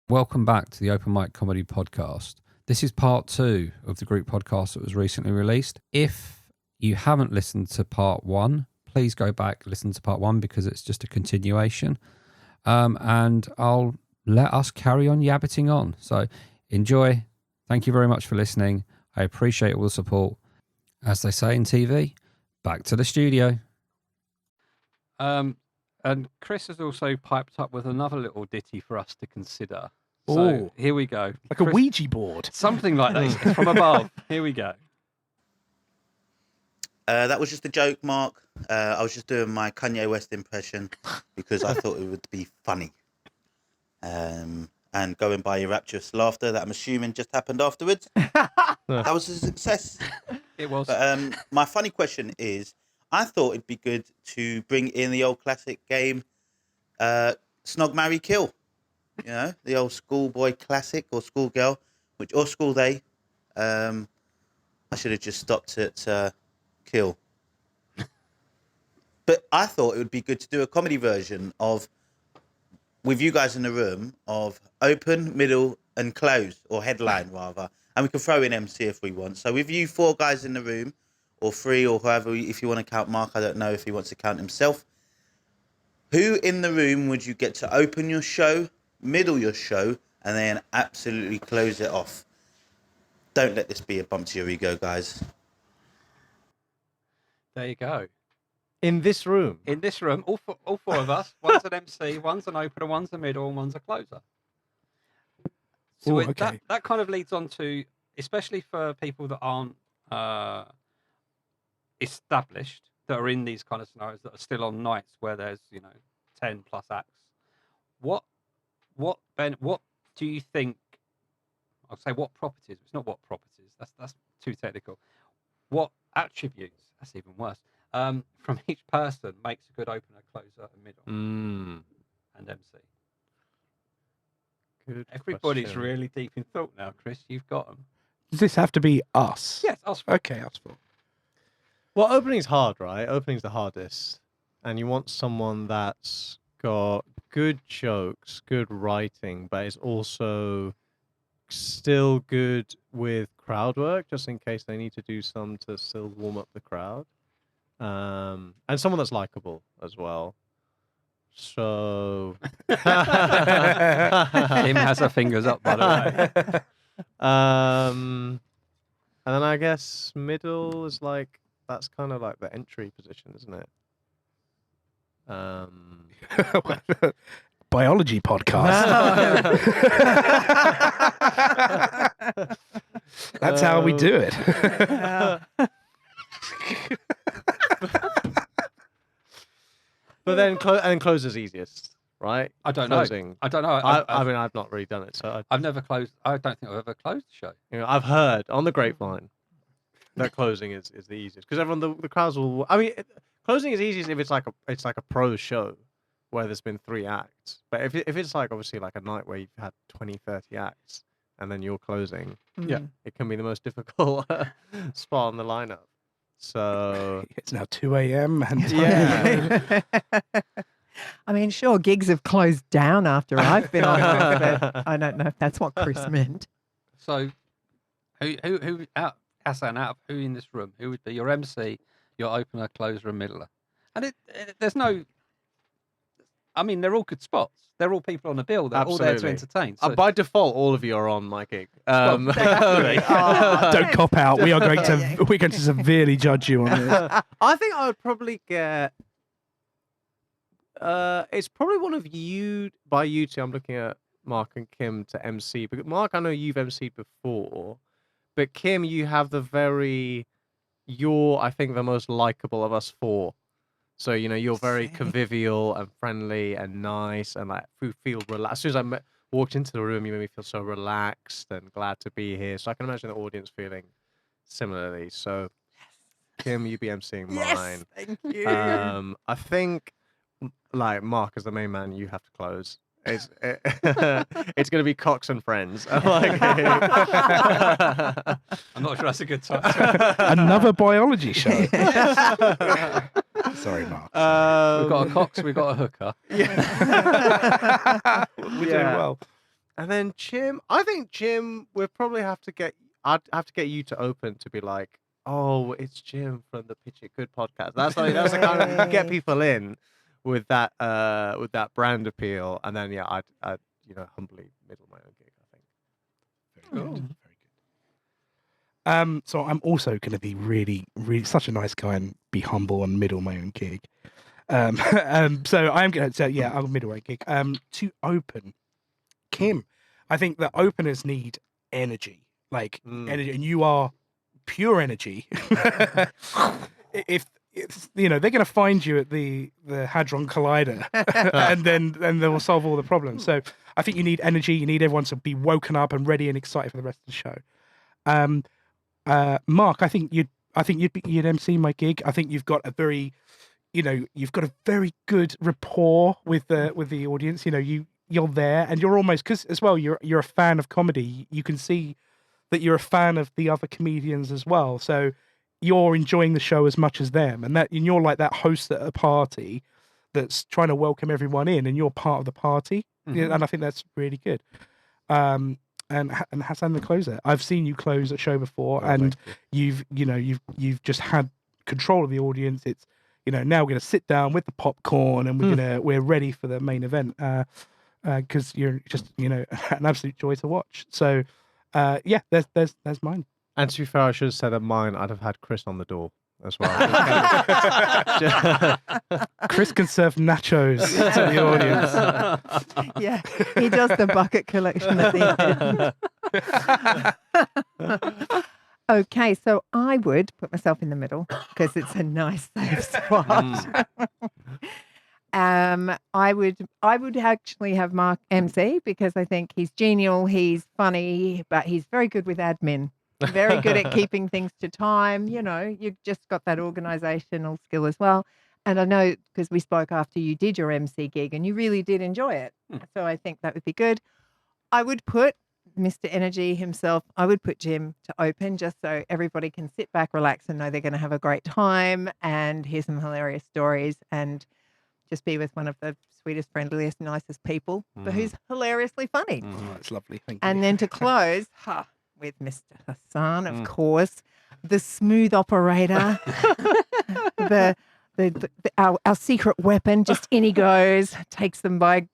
Welcome back to the Open Mic Comedy Podcast. This is part 2 of the group podcast that was recently released. If you haven't listened to part 1, please go back, listen to part 1 because it's just a continuation. And I'll let us carry on yabbiting on. So enjoy. Thank you very much for listening. I appreciate all the support. As they say in TV, back to the studio. And Chris has also piped up with another little ditty for us to consider. So here we go. Like Chris, a Ouija board. Something like that. It's from above. Here we go. That was just a joke, Mark. I was just doing my Kanye West impression because I thought it would be funny. And going by your rapturous laughter that I'm assuming just happened afterwards, that was a success. It was. But my funny question is, I thought it'd be good to bring in the old classic game, Snog, Marry, Kill. You know, the old schoolboy classic or schoolgirl, or school day. I should have just stopped at kill. But I thought it would be good to do a comedy version of, with you guys in the room, of open, middle, and close, or headline rather. And we can throw in MC if we want. So with you 4 guys in the room, or 3, or whoever, if you want to count Mark, I don't know if he wants to count himself. Who in the room would you get to open your show, middle your show, and then absolutely close it off? Don't let this be a bump to your ego, guys. There you go. In this room? In this room, all four of us. One's an MC, one's an opener, one's a middle, and one's a closer. So that kind of leads on to, especially for people that aren't established, that are in these kind of scenarios, that are still on nights where there's 10 plus acts. What do you think? I'll say what properties. It's not what properties. That's too technical. What attributes? That's even worse. From each person makes a good opener, closer, and middle, and MC. Good. Everybody's question. really deep in thought now, Chris. You've got them. Does this have to be us? Yes, us four. Okay, us 4. Well, opening's hard, right? Opening's the hardest. And you want someone that's got good jokes, good writing, but is also still good with crowd work, just in case they need to do some to still warm up the crowd. And someone that's likable as well. So... Tim has her fingers up, by the way. And then I guess middle is like, that's kind of like the entry position, isn't it? Biology podcast. That's how we do it. But then closer's easiest, right? I don't Closing. know. I don't know. I mean, I've not really done it, so I've never closed. I don't think I've ever closed the show. I've heard on the grapevine that closing is the easiest because everyone the crowds will. I mean, closing is easiest if it's like a pro show where there's been 3 acts. But if it's like obviously like a night where you've had 20, 30 acts and then you're closing, it can be the most difficult spot on the lineup. So it's now 2 a.m. and yeah. I mean, sure, gigs have closed down after I've been on it, but I don't know if that's what Chris meant. So, who Hasan, out of who in this room, who would be your MC, your opener, closer, and middler? And there's no. I mean, they're all good spots. They're all people on the bill. They're all there to entertain. So. By default, all of you are on my gig. Well, don't cop out. We're going to severely judge you on this. I think I would probably get. It's probably one of you. By you two, I'm looking at Mark and Kim to MC. But Mark, I know you've MC'd before, but Kim, you have you're I think the most likable of us 4. So, you're very convivial and friendly and nice and like feel relaxed. As soon as I walked into the room, you made me feel so relaxed and glad to be here. So I can imagine the audience feeling similarly. So, Kim, you be emceeing mine. Yes, thank you. I think, like, Mark, as the main man, you have to close. It's it's going to be Cox and Friends. I'm like, I'm not sure that's a good time. Another biology show. Sorry, Mark. We've got a Cox, we've got a hooker. We're doing well. And then Jim, I think Jim, we'll probably have to get. I'd have to get you to open to be like, oh, it's Jim from the Pitch It Good podcast. That's the kind of you get people in with that brand appeal, and then I'd humbly middle my own gig. I think. Very good. Very good. So I'm also going to be really, really such a nice guy and be humble and middle my own gig. So I'm going to say, I'll middle my gig. To open, Kim, I think that openers need energy, energy, and you are pure energy. if they're going to find you at the Hadron Collider, and then they will solve all the problems. So I think you need energy. You need everyone to be woken up and ready and excited for the rest of the show. Mark, I think you'd MC my gig. I think you've got a very, you've got a very good rapport with the audience. You're there, and you're almost, because as well you're a fan of comedy. You can see that you're a fan of the other comedians as well. So you're enjoying the show as much as them, and you're like that host at a party that's trying to welcome everyone in, and you're part of the party. Mm-hmm. And I think that's really good. And Hasan, the closer, I've seen you close a show before, and you've just had control of the audience. It's now we're going to sit down with the popcorn, and we're ready for the main event. Because you're just an absolute joy to watch. So there's mine. And to be fair, I should have said at mine, I'd have had Chris on the door as well. Chris can serve nachos to the audience. Yeah, he does the bucket collection at the end. Okay, so I would put myself in the middle because it's a nice safe spot. I would actually have Mark MC because I think he's genial, he's funny, but he's very good with admin. Very good at keeping things to time. You've just got that organizational skill as well. And I know because we spoke after you did your MC gig and you really did enjoy it. So I think that would be good. I would put Mr. Energy himself, I would put Jim to open just so everybody can sit back, relax and know they're going to have a great time and hear some hilarious stories and just be with one of the sweetest, friendliest, nicest people, but who's hilariously funny. That's lovely. Thank you. And then to close, with Mr. Hasan, of course, the smooth operator, our secret weapon, just in he goes, takes them by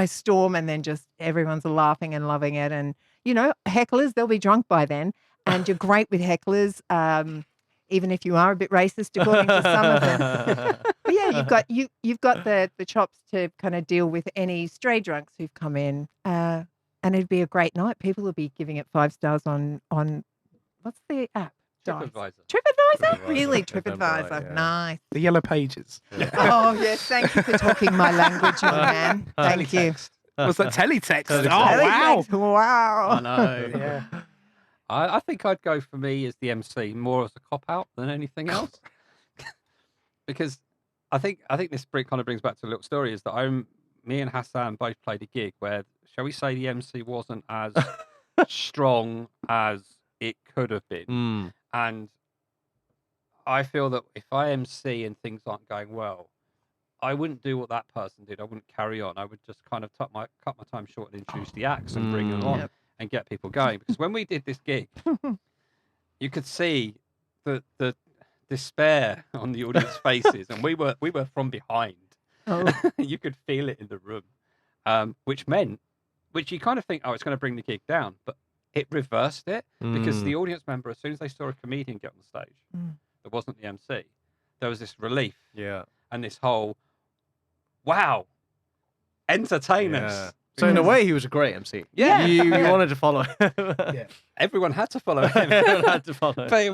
storm, and then just everyone's laughing and loving it. And hecklers, they'll be drunk by then, and you're great with hecklers. Even if you are a bit racist, according to some of them. But yeah, you've got the chops to kind of deal with any stray drunks who've come in, and it'd be a great night. People will be giving it 5 stars on what's the app? TripAdvisor? Really, TripAdvisor. Yeah. Nice. The yellow pages. Oh yes, thank you for talking my language, young man. Thank you. Was that teletext? Teletext. Oh wow! Wow. I know. Yeah. I think I'd go for me as the MC more as a cop out than anything else, because I think this kind of brings back to a little story. Is that me and Hasan both played a gig where, shall we say, the MC wasn't as strong as it could have been, and I feel that if I MC and things aren't going well, I wouldn't do what that person did. I wouldn't carry on. I would just kind of cut my time short and introduce the acts and bring them on. Yep. And get people going, because when we did this gig, you could see the despair on the audience faces, and we were from behind. Oh. You could feel it in the room, which you kind of think, oh, it's going to bring the gig down, but it reversed it because the audience member, as soon as they saw a comedian get on the stage, that wasn't the MC, there was this relief, and this whole, wow, entertain us. So in a way, he was a great MC. Yeah. You wanted to follow him. Everyone had to follow him. Everyone had to follow him. But I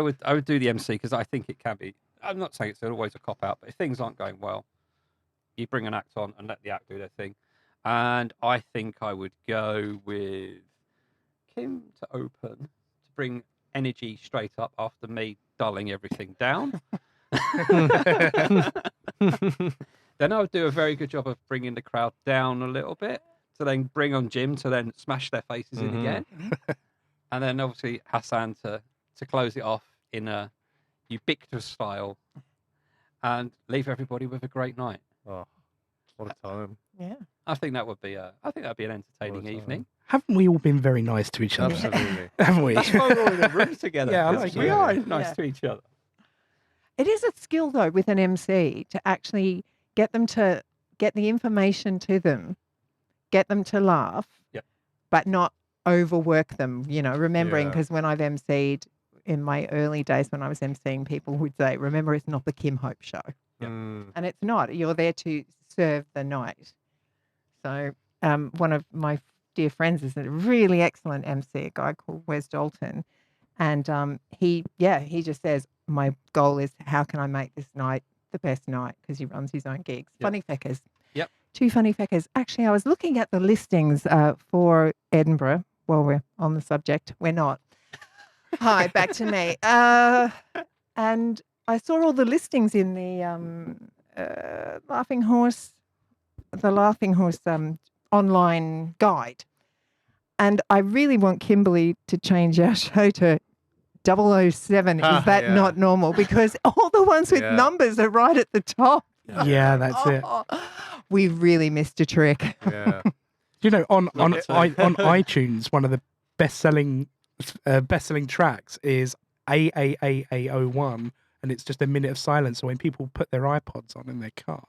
would do the MC because I think it can be. I'm not saying it's always a cop out, but if things aren't going well, you bring an act on and let the act do their thing. And I think I would go with Kim to open to bring energy straight up after me dulling everything down. Then I would do a very good job of bringing the crowd down a little bit to then bring on Jim to then smash their faces in again. And then obviously Hasan to close it off in a ubiquitous style and leave everybody with a great night. Oh, what a time. Yeah. I think that'd be an entertaining What a evening. Haven't we all been very nice to each other? Absolutely. Haven't we? That's why we're all in a room together. Yeah, I 'cause like we it. are nice Yeah. to each other. It is a skill though with an MC to actually get them to get the information to them, get them to laugh, Yep. but not overwork them. Remembering Yeah. because when I've MC'd in my early days when I was MCing, people would say, "Remember, it's not the Kim Hope show," and it's not. You're there to serve the night. So one of my dear friends is a really excellent MC, a guy called Wes Dalton. And he just says, my goal is how can I make this night the best night? Because he runs his own gigs. Yep. Funny Feckers. Yep. 2 Funny Feckers. Actually, I was looking at the listings for Edinburgh while we're on the subject. We're not. Hi, back to me. And I saw all the listings in the Laughing Horse online guide. And I really want Kimberly to change our show to 007. Is that Yeah. not normal? Because all the ones with Yeah. numbers are right at the top. Yeah, that's it. We really missed a trick. Yeah. On Love it too. on iTunes, one of the best-selling tracks is AAAA01, and it's just a minute of silence. So when people put their iPods on in their car,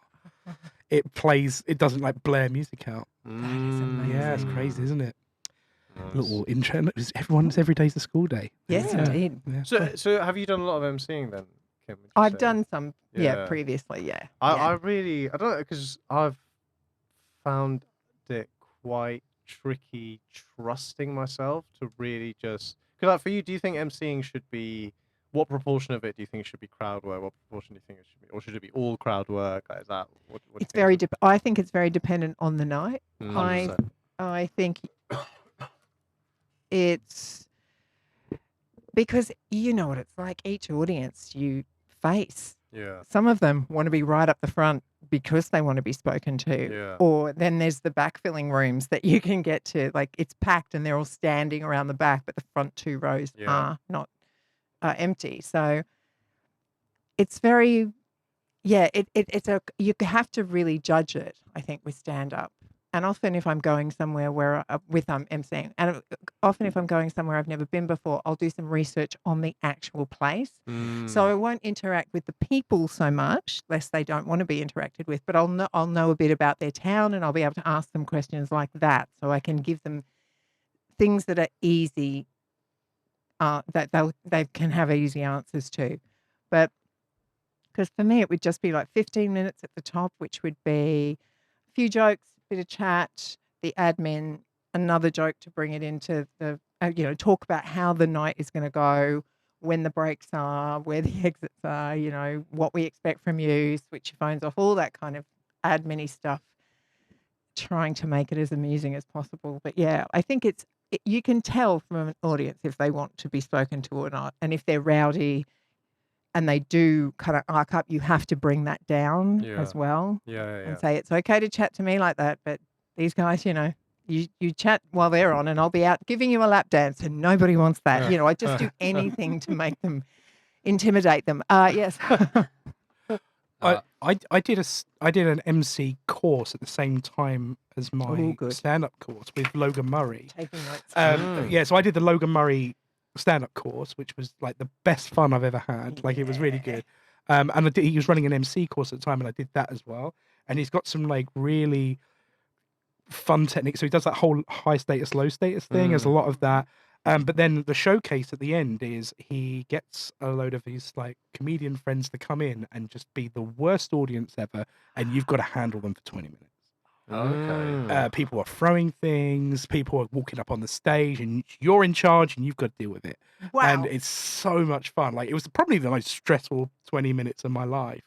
it plays. It doesn't like blare music out. amazing. Yeah, it's crazy, isn't it? Nice. Little intro. Every day's a school day. Yes, Yeah. indeed. Yeah. So have you done a lot of MCing then, Kim? would you I've say? done some, Yeah. previously, yeah. I don't know, because I've found it quite tricky trusting myself to really just, because like for you, do you think MCing should be, what proportion of it do you think should be crowd work? What proportion do you think it should be, or should it be all crowd work? Like, is that what do you It's think very. is I think it's very dependent on the night. it? I 100%. I think it's because you know what it's like. Each audience you face, Yeah. some of them want to be right up the front because they want to be spoken to. Yeah. Or then there's the backfilling rooms that you can get to. Like it's packed and they're all standing around the back, but the front 2 rows Yeah. are not empty. So it's very, it's you have to really judge it, I think, with stand up. And often if I'm going somewhere where with MCing, and often if I'm going somewhere I've never been before, I'll do some research on the actual place. So I won't interact with the people so much, lest they don't want to be interacted with, but I'll know a bit about their town and I'll be able to ask them questions like that. So I can give them things that are easy, that they can have easy answers to. But because for me, it would just be like 15 minutes at the top, which would be a few jokes, bit of chat, the admin, another joke to bring it into the, talk about how the night is going to go, when the breaks are, where the exits are, what we expect from you, switch your phones off, all that kind of admin-y stuff, trying to make it as amusing as possible. But yeah, I think you can tell from an audience if they want to be spoken to or not. And if they're rowdy and they do kind of arc up, you have to bring that down as well. Yeah. And say it's okay to chat to me like that, but these guys, you chat while they're on, and I'll be out giving you a lap dance, and nobody wants that. I just do anything to make them intimidate them. Yes. I did an MC course at the same time as my Ooh, good. stand-up course with Logan Murray. Taking notes. Yeah, so I did the Logan Murray stand-up course, which was like the best fun I've ever had. Like it was really good. And he was running an MC course at the time, and I did that as well. And he's got some like really fun techniques. So he does that whole high status, low status thing. There's a lot of that. But then the showcase at the end is he gets a load of his like comedian friends to come in and just be the worst audience ever, and you've got to handle them for 20 minutes. Okay. People are throwing things, people are walking up on the stage, and you're in charge and you've got to deal with it. Wow. And it's so much fun. Like it was probably the most stressful 20 minutes of my life.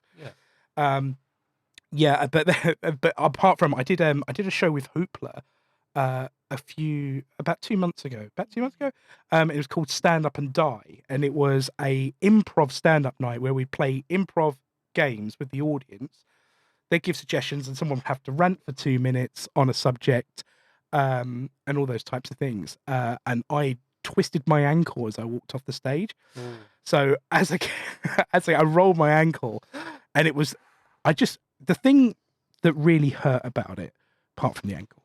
Yeah. But apart from, I did a show with Hoopla about 2 months ago. It was called Stand Up and Die, and it was a improv stand up night where we play improv games with the audience. they'd give suggestions, and someone would have to rant for 2 minutes on a subject, and all those types of things. And I twisted my ankle as I walked off the stage. So as I rolled my ankle, and it was, the thing that really hurt about it, apart from the ankle,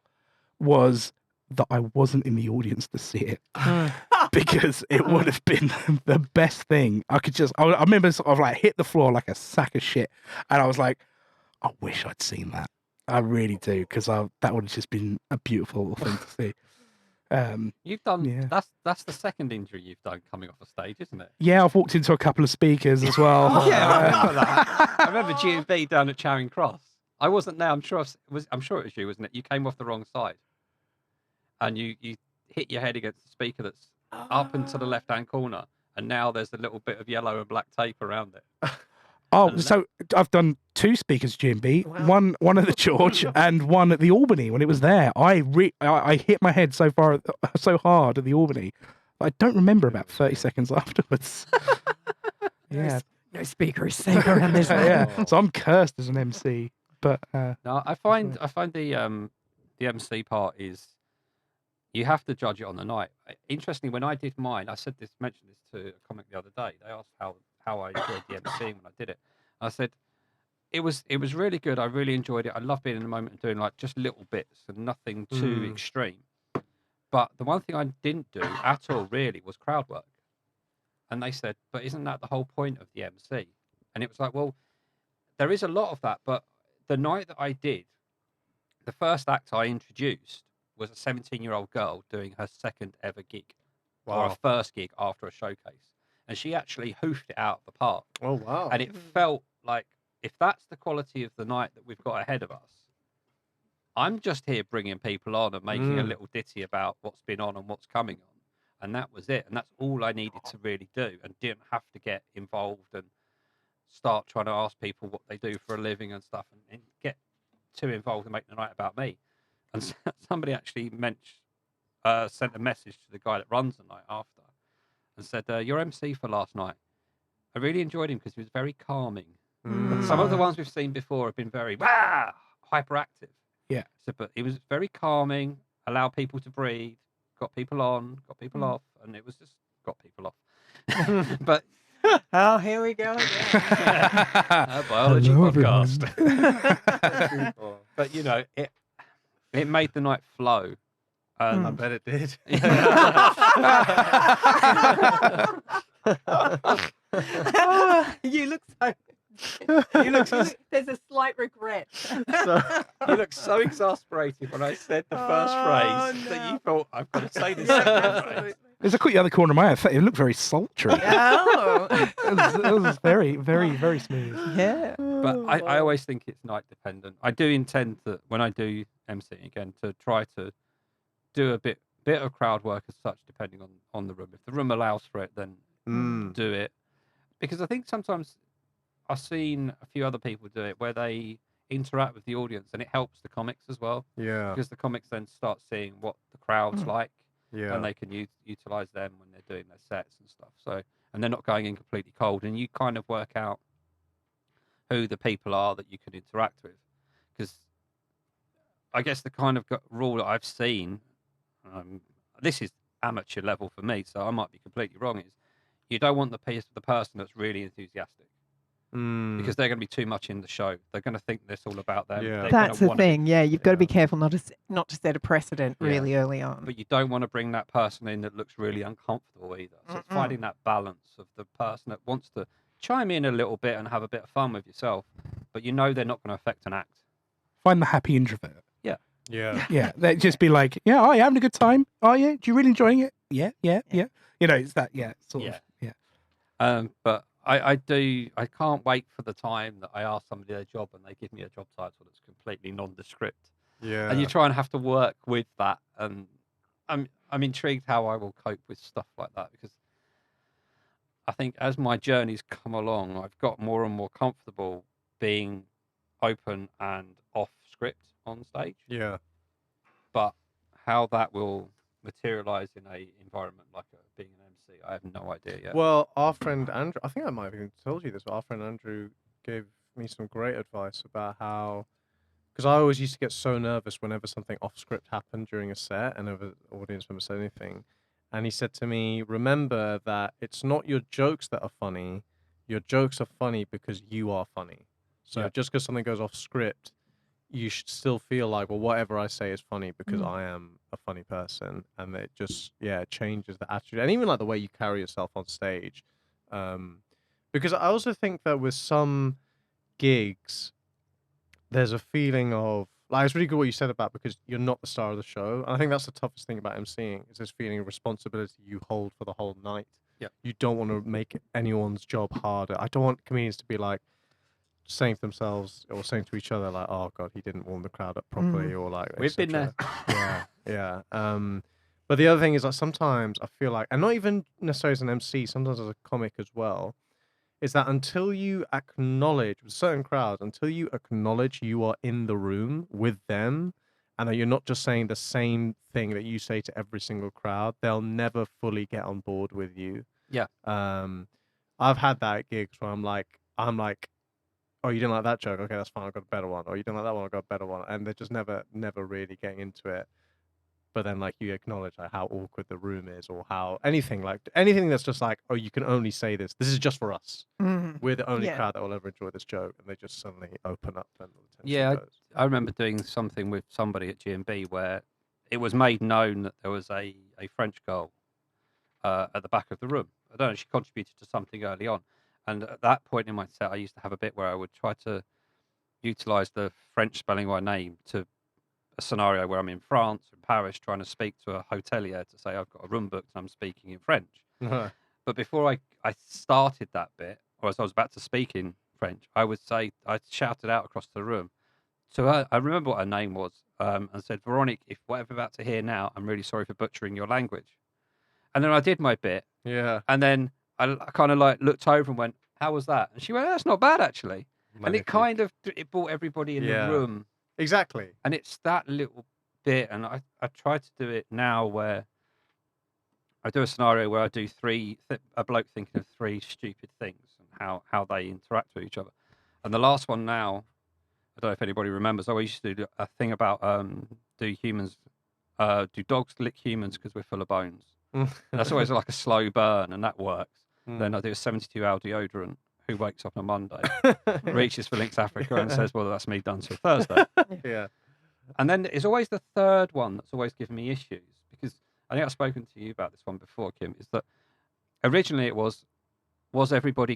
was that I wasn't in the audience to see it, because it would have been the best thing. I remember sort of like hit the floor like a sack of shit, and I was like, I wish I'd seen that. I really do, because that would have just been a beautiful thing to see. You've done Yeah. that's the second injury you've done coming off a stage, isn't it? Yeah, I've walked into a couple of speakers as well. I remember that. I remember G&B down at Charing Cross. I wasn't there. I'm sure it was you, wasn't it? You came off the wrong side, and you hit your head against the speaker that's up into the left-hand corner, and now there's a little bit of yellow and black tape around it. Oh, so I've done 2 speakers at G&B, one at the George and one at the Albany when it was there. I hit my head so hard at the Albany, I don't remember about 30 seconds afterwards. Yeah, No speaker is safe around this one. yeah. So I'm cursed as an MC, but No, I find the MC part is you have to judge it on the night. Interestingly, when I did mine, mentioned this to a comic the other day. They asked how I enjoyed the MCing when I did it. I said it was really good. I really enjoyed it. I love being in the moment and doing like just little bits and nothing too extreme. But the one thing I didn't do at all really was crowd work. And they said, but isn't that the whole point of the MC? And it was like, well, there is a lot of that. But the night that I did, the first act I introduced was a 17-year-old girl doing her second ever gig, or a first gig after a showcase. And she actually hoofed it out of the park. Oh, wow. And it felt like, if that's the quality of the night that we've got ahead of us, I'm just here bringing people on and making a little ditty about what's been on and what's coming on. And that was it. And that's all I needed to really do, and didn't have to get involved and start trying to ask people what they do for a living and stuff, and get too involved and make the night about me. And somebody actually sent a message to the guy that runs the night after and said, your MC for last night, I really enjoyed him because he was very calming. Some of the ones we've seen before have been very hyperactive. Yeah. So, but it was very calming, allowed people to breathe, got people on, got people off, and it was just got people off. But Oh, here we go again. a biology Hello, podcast. But you know, it made the night flow. And I bet it did. You look so. There's a slight regret. You look so exasperated when I said the first phrase that you thought, I've got to say this second phrase. there's a quick the other corner of my eye. It looked very sultry. Oh. It was very, very, very smooth. Yeah. But I always think it's night dependent. I do intend that when I do emceeing again to try to do a bit of crowd work as such, depending on the room. If the room allows for it, then do it. Because I think sometimes I've seen a few other people do it where they interact with the audience, and it helps the comics as well. Yeah. Because the comics then start seeing what the crowd's like, Yeah. and they can utilize them when they're doing their sets and stuff. So, and they're not going in completely cold, and you kind of work out who the people are that you can interact with. Because I guess the kind of rule that I've seen, this is amateur level for me, so I might be completely wrong, is you don't want the person that's really enthusiastic. Because they're going to be too much in the show. They're going to think this all about them. Yeah. They're That's gonna the thing. Yeah, you've got to be Yeah. careful not to set a precedent really early on. But you don't want to bring that person in that looks really uncomfortable either. So it's finding that balance of the person that wants to chime in a little bit and have a bit of fun with yourself, but you know they're not going to affect an act. Find the happy introvert. Yeah. Yeah, they'd just be like, yeah, are you having a good time? Are you? Do you really enjoying it? Yeah. You know, it's that, sort of, yeah. But I can't wait for the time that I ask somebody their job and they give me a job title that's completely nondescript. Yeah. And you try and have to work with that. And I'm intrigued how I will cope with stuff like that, because I think as my journey's come along, I've got more and more comfortable being open and off script on stage. Yeah. But how that will materialize in a environment like being an MC, I have no idea yet. Well, our friend Andrew, I think I might have even told you this, but our friend Andrew gave me some great advice about how, because I always used to get so nervous whenever something off script happened during a set and if an audience member said anything. And he said to me, remember that it's not your jokes that are funny. Your jokes are funny because you are funny. So Yeah. just because something goes off script, you should still feel like, well, whatever I say is funny because Mm. I am a funny person. And it just, changes the attitude. And even like the way you carry yourself on stage. Because I also think that with some gigs, there's a feeling of, like, it's really good what you said about because you're not the star of the show. And I think that's the toughest thing about emceeing is this feeling of responsibility you hold for the whole night. Yeah. You don't want to make anyone's job harder. I don't want comedians to be like saying to themselves or saying to each other like, oh God, he didn't warm the crowd up properly or like, We've been etc. Yeah. But the other thing is like sometimes I feel like, and not even necessarily as an MC, sometimes as a comic as well, is that until you acknowledge with certain crowds, until you acknowledge you are in the room with them and that you're not just saying the same thing that you say to every single crowd, they'll never fully get on board with you. Yeah. I've had that at gigs where I'm like, oh, you didn't like that joke? Okay, that's fine, I've got a better one. Or you didn't like that one, I've got a better one. And they're just never really getting into it. But then like you acknowledge like how awkward the room is or how anything that's just like, oh, you can only say this. This is just for us. Mhm. We're the only Yeah. crowd that will ever enjoy this joke. And they just suddenly open up and the tension Yeah, goes. I remember doing something with somebody at G&B where it was made known that there was a French girl at the back of the room. I don't know, she contributed to something early on. And at that point in my set, I used to have a bit where I would try to utilize the French spelling of my name to a scenario where I'm in France or Paris trying to speak to a hotelier to say I've got a room booked and I'm speaking in French. But before I started that bit, or as I was about to speak in French, I shouted out across the room to her. I remember what her name was, and said, Veronique, if whatever you're about to hear now, I'm really sorry for butchering your language. And then I did my bit, Yeah. and then I kind of like looked over and went, how was that? And she went, that's not bad actually. And it kind of, it brought everybody in the room. Exactly. And it's that little bit, and I try to do it now where I do a scenario where I do a bloke thinking of three stupid things and how they interact with each other. And the last one now, I don't know if anybody remembers, I used to do a thing about do dogs lick humans because we're full of bones? And that's always like a slow burn, and that works. Then I do a 72-hour deodorant. Who wakes up on a Monday, reaches for Links Africa and says, well, that's me done till Thursday. Yeah. And then it's always the third one that's always given me issues, because I think I've spoken to you about this one before, Kim, is that originally it was everybody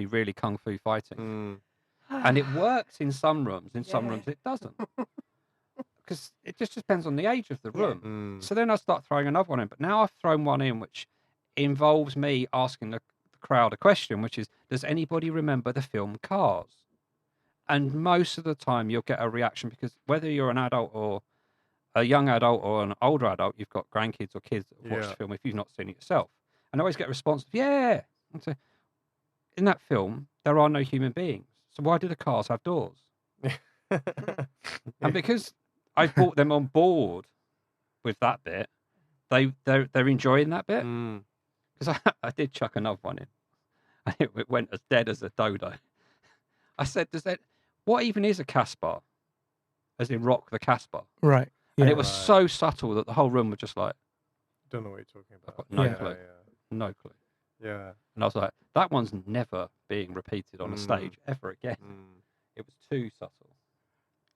really kung fu fighting? And it works in some rooms, in some rooms it doesn't. Because it just depends on the age of the room. So then I start throwing another one in. But now I've thrown one in which involves me asking the crowd a question, which is, does anybody remember the film Cars? And most of the time you'll get a reaction, because whether you're an adult or a young adult or an older adult, you've got grandkids or kids that watch the film if you've not seen it yourself. And I always get a response, yeah. And so, in that film, there are no human beings. So why do the cars have doors? And because I brought them on board with that bit, they're enjoying that bit. Because I did chuck another one in, and it went as dead as a dodo. I said, what even is a Casbah? As in rock the Casbah. Right. And it was so subtle that the whole room was just like, Don't know what you're talking about. I've got no clue. No clue. Yeah. And I was like, that one's never being repeated on a stage ever again. It was too subtle.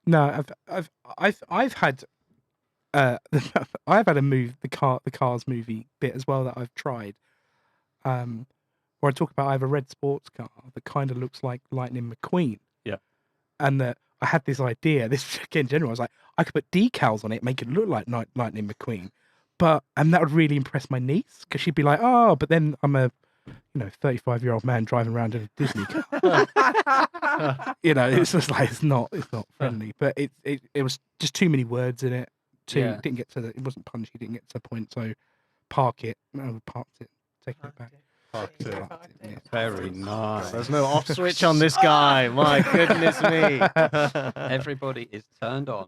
No, I've had I've had the Cars movie bit as well that I've tried. Where I talk about I have a red sports car that kind of looks like Lightning McQueen. Yeah. And that I had this idea, this in general, I was like, I could put decals on it, make it look like Lightning McQueen. And that would really impress my niece, because she'd be like, oh, but then I'm a 35-year-old man driving around in a Disney car. It's just like it's not friendly. But it was just too many words in it. It wasn't punchy, didn't get to the point. So park it. No, parked it. Taking it back. Parked it. Yeah. Very nice. There's no off switch on this guy. My goodness me. Everybody is turned on.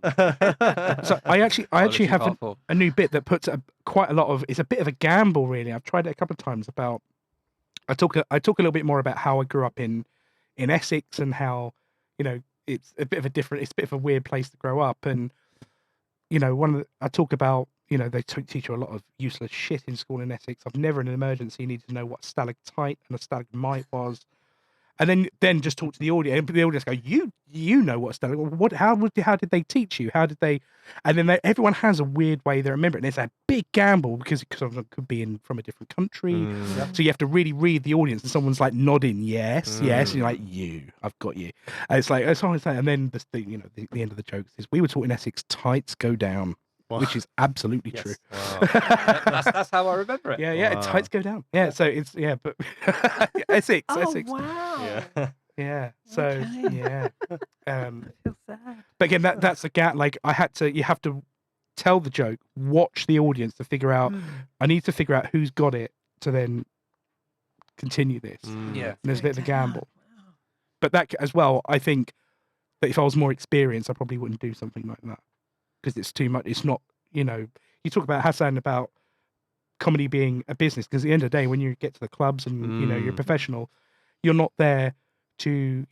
So I actually have a new bit that puts quite a lot of. It's a bit of a gamble, really. I've tried it a couple of times. I talk a little bit more about how I grew up in in Essex and how, it's a bit of a weird place to grow up. And, I talk about, they teach you a lot of useless shit in school in Essex. I've never in an emergency needed to know what a stalactite and a stalagmite was. And then just talk to the audience, and the audience go, you know what stalagmite? How did they teach you? How did they? And then everyone has a weird way they remember it, and it's a big gamble because it could be from a different country, so you have to really read the audience. And someone's like nodding, yes, and you're like, I've got you. And it's like that's all I'm saying. And then the end of the joke is we were taught in Essex, tights go down. Wow. Which is absolutely true. Wow. that's how I remember it. Yeah, tights go down. Yeah, so it's but Essex. Oh wow. Yeah. So Okay. yeah. I feel sad. But again, that's a gap. Like you have to tell the joke, watch the audience to figure out. I need to figure out who's got it to then continue this. Yeah. And there's a bit of a gamble. But that as well, I think that if I was more experienced, I probably wouldn't do something like that because it's too much. It's not, you talk about Hasan about comedy being a business because at the end of the day, when you get to the clubs and you're a professional, you're not there to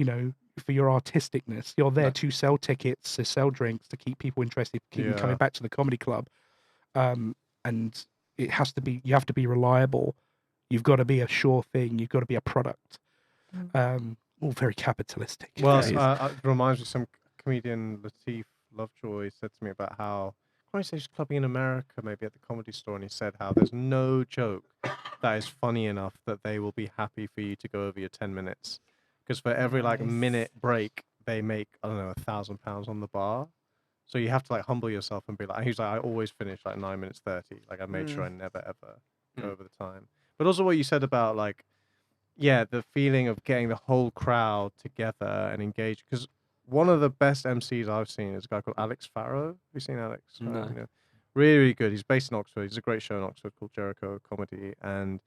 for your artisticness. You're there to sell tickets, to sell drinks, to keep people interested, keep them coming back to the comedy club. And it has to be. You have to be reliable. You've got to be a sure thing. You've got to be a product. All very capitalistic. Well, it reminds me, some comedian Lateef Lovejoy said to me about how stage clubbing in America, maybe at the Comedy Store, and he said how there's no joke that is funny enough that they will be happy for you to go over your 10 minutes. Because for every minute break, they make, I don't know, £1,000 on the bar. So you have to humble yourself and be like, he's like, I always finish 9 minutes 30. I made sure I never ever go over the time. But also what you said about the feeling of getting the whole crowd together and engaged. Because one of the best MCs I've seen is a guy called Alex Farrow. Have you seen Alex? No. Really, really good. He's based in Oxford. He's a great show in Oxford called Jericho Comedy. And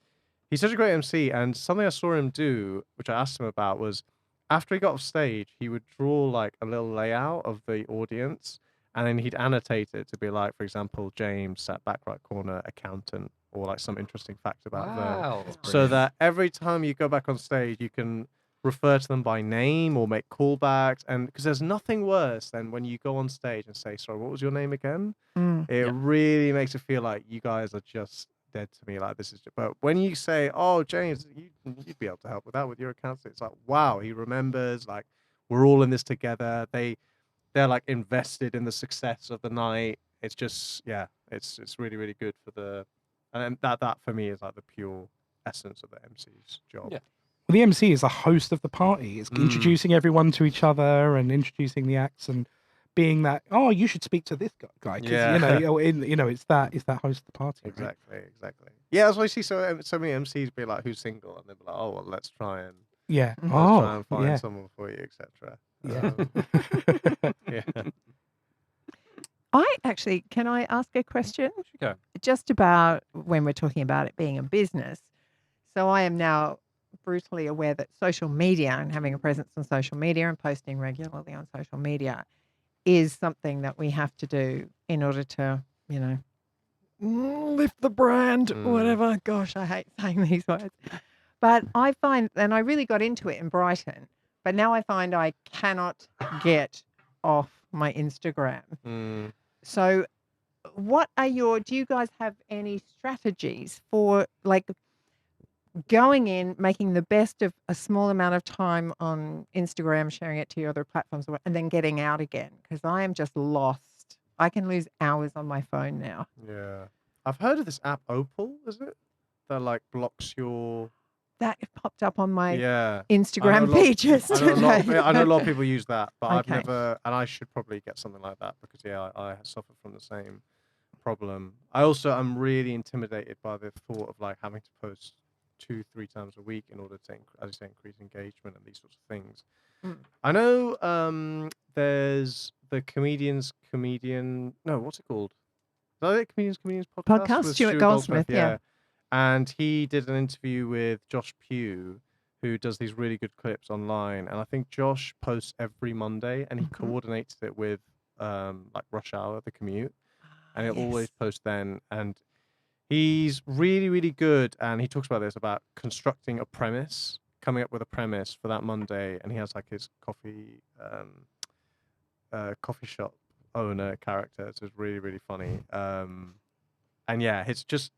he's such a great MC. And something I saw him do, which I asked him about, was after he got off stage, he would draw a little layout of the audience. And then he'd annotate it to be for example, James sat back right corner, accountant, or some interesting fact about them. So that every time you go back on stage, you can refer to them by name or make callbacks, and because there's nothing worse than when you go on stage and say, sorry, what was your name again? It really makes it feel like you guys are just dead to me. This is but when you say, oh, James, you'd be able to help with that with your accountant, it's wow, he remembers, we're all in this together. They're invested in the success of the night. It's just it's really, really good for and that for me is the pure essence of the MC's job. Well, the MC is the host of the party. It's introducing everyone to each other and introducing the acts and being that. Oh, you should speak to this guy because it's that host of the party. Exactly. Yeah, that's why you see so many MCs be who's single, and they'll be oh well, let's try and find someone for you, etc. Can I ask a question? Go. Just about when we're talking about it being a business. So I am now brutally aware that social media and having a presence on social media and posting regularly on social media is something that we have to do in order to, lift the brand, whatever. Gosh, I hate saying these words. But I find, and I really got into it in Brighton, but now I find I cannot get off my Instagram. So do you guys have any strategies for going in, making the best of a small amount of time on Instagram, sharing it to your other platforms, and then getting out again? Because I am just lost. I can lose hours on my phone now. Yeah. I've heard of this app, Opal, is it? That blocks your... That popped up on my Yeah. Instagram feed yesterday. I know a lot of people use that, but I've Okay. never, and I should probably get something like that because I suffer from the same problem. I'm really intimidated by the thought of having to post 2-3 times a week in order to, as you say, increase engagement and these sorts of things. I know there's the what's it called? Is that it? Comedians podcast? With Stuart Goldsmith, yeah. And he did an interview with Josh Pugh, who does these really good clips online. And I think Josh posts every Monday, and he coordinates it with rush hour, the commute, and he'll always post then. And he's really, really good. And he talks about this, about constructing a premise coming up with a premise for that Monday, and he has like his coffee shop owner character. So it's really, really funny. And yeah, it's just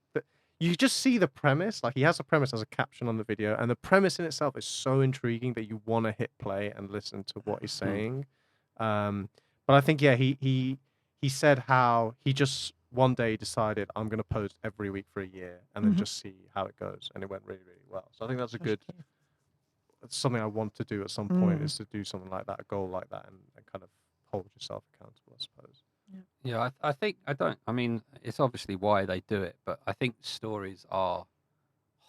you just see the premise. Like he has a premise as a caption on the video, and the premise in itself is so intriguing that you want to hit play and listen to what he's saying. But I think he said how he just one day decided I'm going to post every week for a year and then just see how it goes, and it went really, really well. So I think that's a good. It's something I want to do at some point is to do something like that, a goal like that, and kind of hold yourself accountable, I suppose. Yeah, I think I mean, it's obviously why they do it, but I think stories are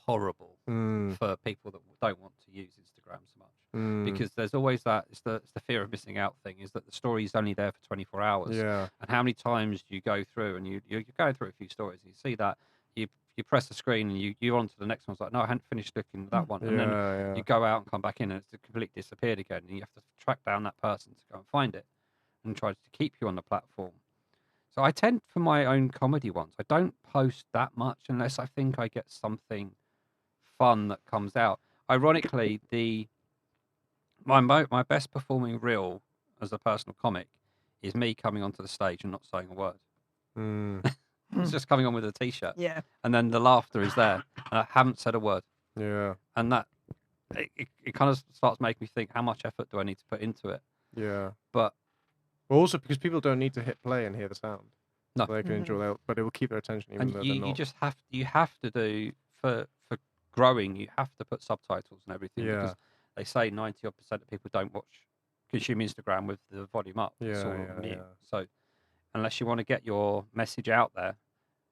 horrible for people that don't want to use Instagram so much, because there's always that it's the fear of missing out thing, is that the story is only there for 24 hours. Yeah. And how many times do you go through and you're going through a few stories and you see that you press the screen and you're on to the next one. It's like, no, I hadn't finished looking at that one, and then you go out and come back in and it's completely disappeared again, and you have to track down that person to go and find it and try to keep you on the platform. So I tend, for my own comedy ones, I don't post that much unless I think I get something fun that comes out. Ironically, my best performing reel as a personal comic is me coming onto the stage and not saying a word. It's just coming on with a t-shirt. Yeah. And then the laughter is there, and I haven't said a word. Yeah. And that it kind of starts making me think, how much effort do I need to put into it? Yeah. But well, also because people don't need to hit play and hear the sound. No. They can enjoy that, but it will keep their attention even though they're not. You just have to do for growing. You have to put subtitles and everything, because they say 90% of people don't consume Instagram with the volume up. It's all mute. So unless you want to get your message out there,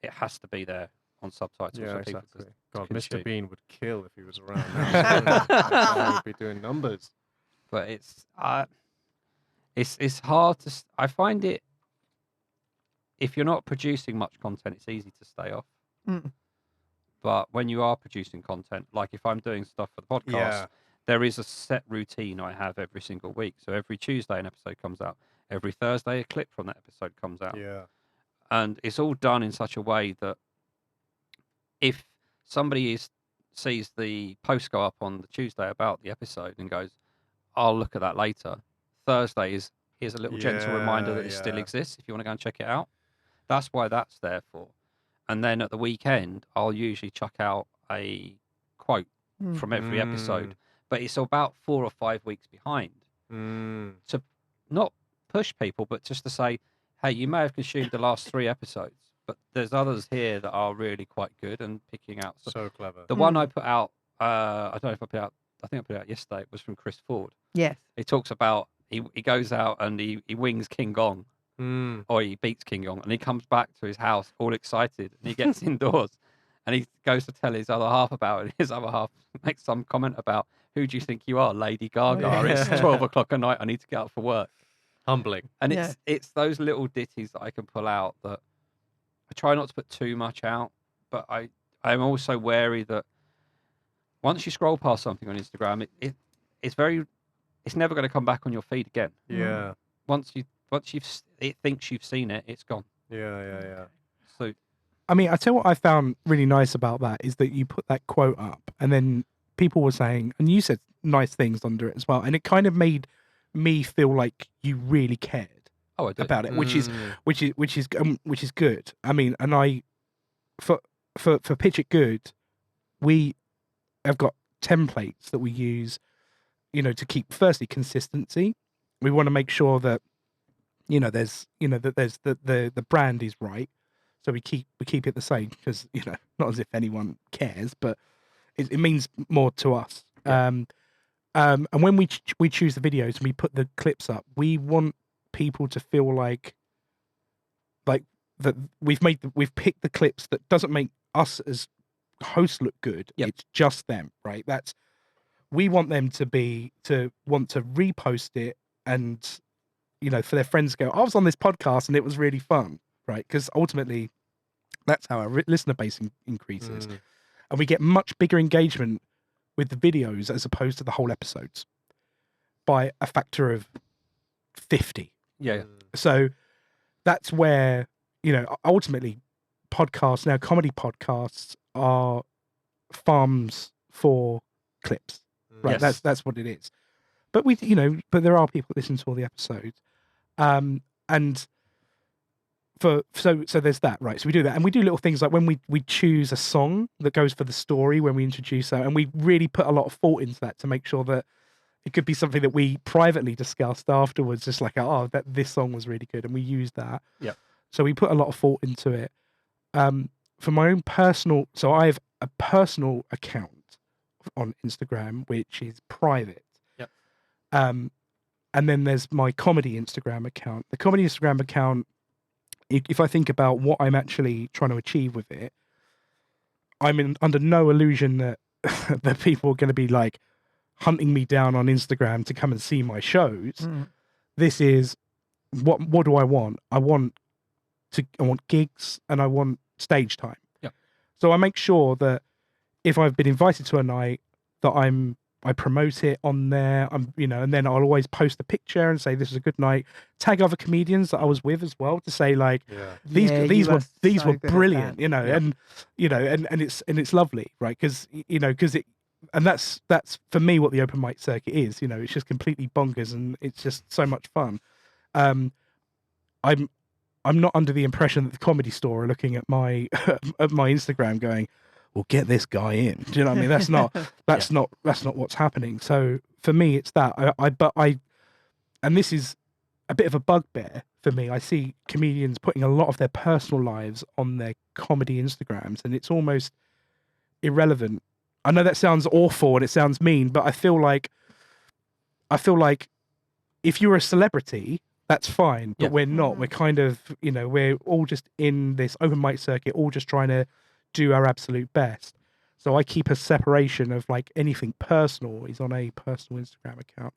it has to be there on subtitles. Yeah, for people exactly. to God, consume. Mr. Bean would kill if he was around. Now. He'd be doing numbers. But it's hard to. I find it, if you're not producing much content, it's easy to stay off. But when you are producing content, like if I'm doing stuff for the podcast, there is a set routine I have every single week. So every Tuesday an episode comes out. Every Thursday a clip from that episode comes out. Yeah. And it's all done in such a way that if somebody sees the post go up on the Tuesday about the episode and goes, I'll look at that later, Thursday here's a little gentle reminder that it still exists if you want to go and check it out. That's why that's there for. And then at the weekend, I'll usually chuck out a quote from every episode, but it's about 4 or 5 weeks behind. To not push people, but just to say, hey, you may have consumed the last 3 episodes, but there's others here that are really quite good, and picking out. So clever. The one I put out, I don't know if I put out, I think I put it out yesterday, it was from Chris Ford. Yes. He talks about, he goes out and he wings King Gong. Or he beats King Gong, and he comes back to his house all excited, and he gets indoors and he goes to tell his other half about it. His other half makes some comment about, who do you think you are, Lady Gaga? It's 12 o'clock at night, I need to get up for work. Humbling. And it's those little ditties that I can pull out that I try not to put too much out, but I'm also wary that once you scroll past something on Instagram, it's never going to come back on your feed again. Yeah. Once it thinks you've seen it, it's gone. Yeah. So, I mean, I tell you what I found really nice about that is that you put that quote up, and then people were saying, and you said nice things under it as well, and it kind of made me feel like you really cared about it, which is good. I mean, and for Pitch It Good, we have got templates that we use, to keep firstly consistency. We want to make sure that there's the brand is right, so we keep it the same, because not as if anyone cares, but it means more to us. And when we choose the videos and we put the clips up, we want people to feel like that we've picked the clips that doesn't make us as hosts look good. It's just them, right? We want them to want to repost it, and for their friends to go, I was on this podcast and it was really fun, right? Because ultimately that's how our listener base increases, and we get much bigger engagement with the videos as opposed to the whole episodes by a factor of 50. So that's where ultimately podcasts now, comedy podcasts, are farms for clips. right? Yes. That's what it is. But but there are people that listen to all the episodes, and so there's that, right? So we do that, and we do little things like when we choose a song that goes for the story when we introduce that, and we really put a lot of thought into that to make sure that it could be something that we privately discussed afterwards, just like, oh, that this song was really good, and we used that. Yeah. So we put a lot of thought into it. For my own personal, so I have a personal account on Instagram which is private. Yep. And then there's my comedy Instagram account. The comedy Instagram account, if I think about what I'm actually trying to achieve with it, I'm under no illusion that that people are going to be like hunting me down on Instagram to come and see my shows. This is what do I want? I want gigs and I want stage time. Yeah. So I make sure that if I've been invited to a night, that I promote it on there. And then I'll always post a picture and say this is a good night. Tag other comedians that I was with as well to say like these were brilliant, and it's lovely, right? Because that's for me what the open mic circuit is. It's just completely bonkers and it's just so much fun. I'm not under the impression that the Comedy Store are looking at my at my Instagram going, "Well, get this guy in." Do you know what I mean? That's not what's happening. So for me, it's that and this is a bit of a bugbear for me. I see comedians putting a lot of their personal lives on their comedy Instagrams, and it's almost irrelevant. I know that sounds awful and it sounds mean, but I feel like if you're a celebrity, that's fine, but we're not. We're kind of, we're all just in this open mic circuit, all just trying to do our absolute best. So I keep a separation of like anything personal is on a personal Instagram account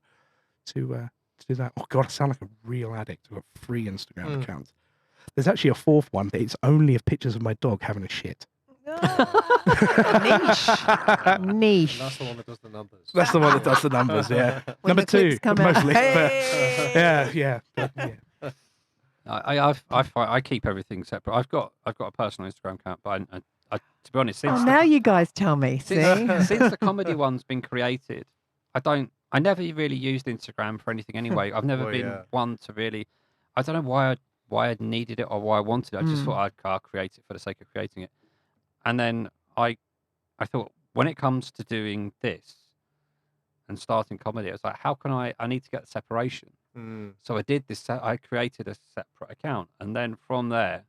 to do that. Oh God, I sound like a real addict. I've got 3 Instagram accounts. There's actually a 4th one that it's only of pictures of my dog having a shit. Niche. That's the one that does the numbers. That's the one that does the numbers, yeah. When Number the clips 2, come out. mostly. Hey! Yeah. I keep everything separate. I've got a personal Instagram account, but I to be honest, since Now you guys tell me. See? since the comedy one's been created, I never really used Instagram for anything anyway. I've never been one to really. I don't know why I needed it or why I wanted it. I just thought I'd create it for the sake of creating it. And then I thought, when it comes to doing this and starting comedy, I was like, how can I need to get the separation. So I did this. I created a separate account, and then from there,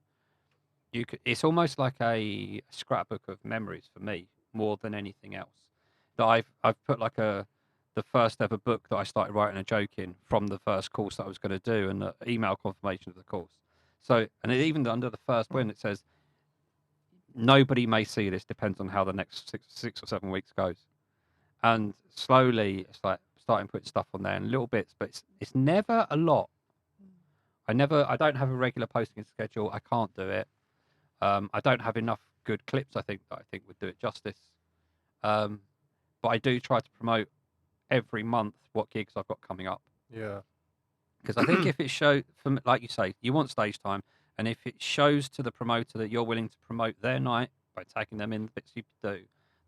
it's almost like a scrapbook of memories for me more than anything else. That I've put like the first ever book that I started writing a joke in from the first course that I was going to do, and the email confirmation of the course. So, and even under the first one, it says, nobody may see this, depends on how the next 6 or 7 weeks goes. And slowly it's like starting putting stuff on there in little bits, but it's never a lot. I don't have a regular posting schedule. I can't do it. I don't have enough good clips, I think would do it justice. But I do try to promote every month what gigs I've got coming up. Yeah. Because I think if it shows, like you say, you want stage time, and if it shows to the promoter that you're willing to promote their night by tagging them in the bits you do,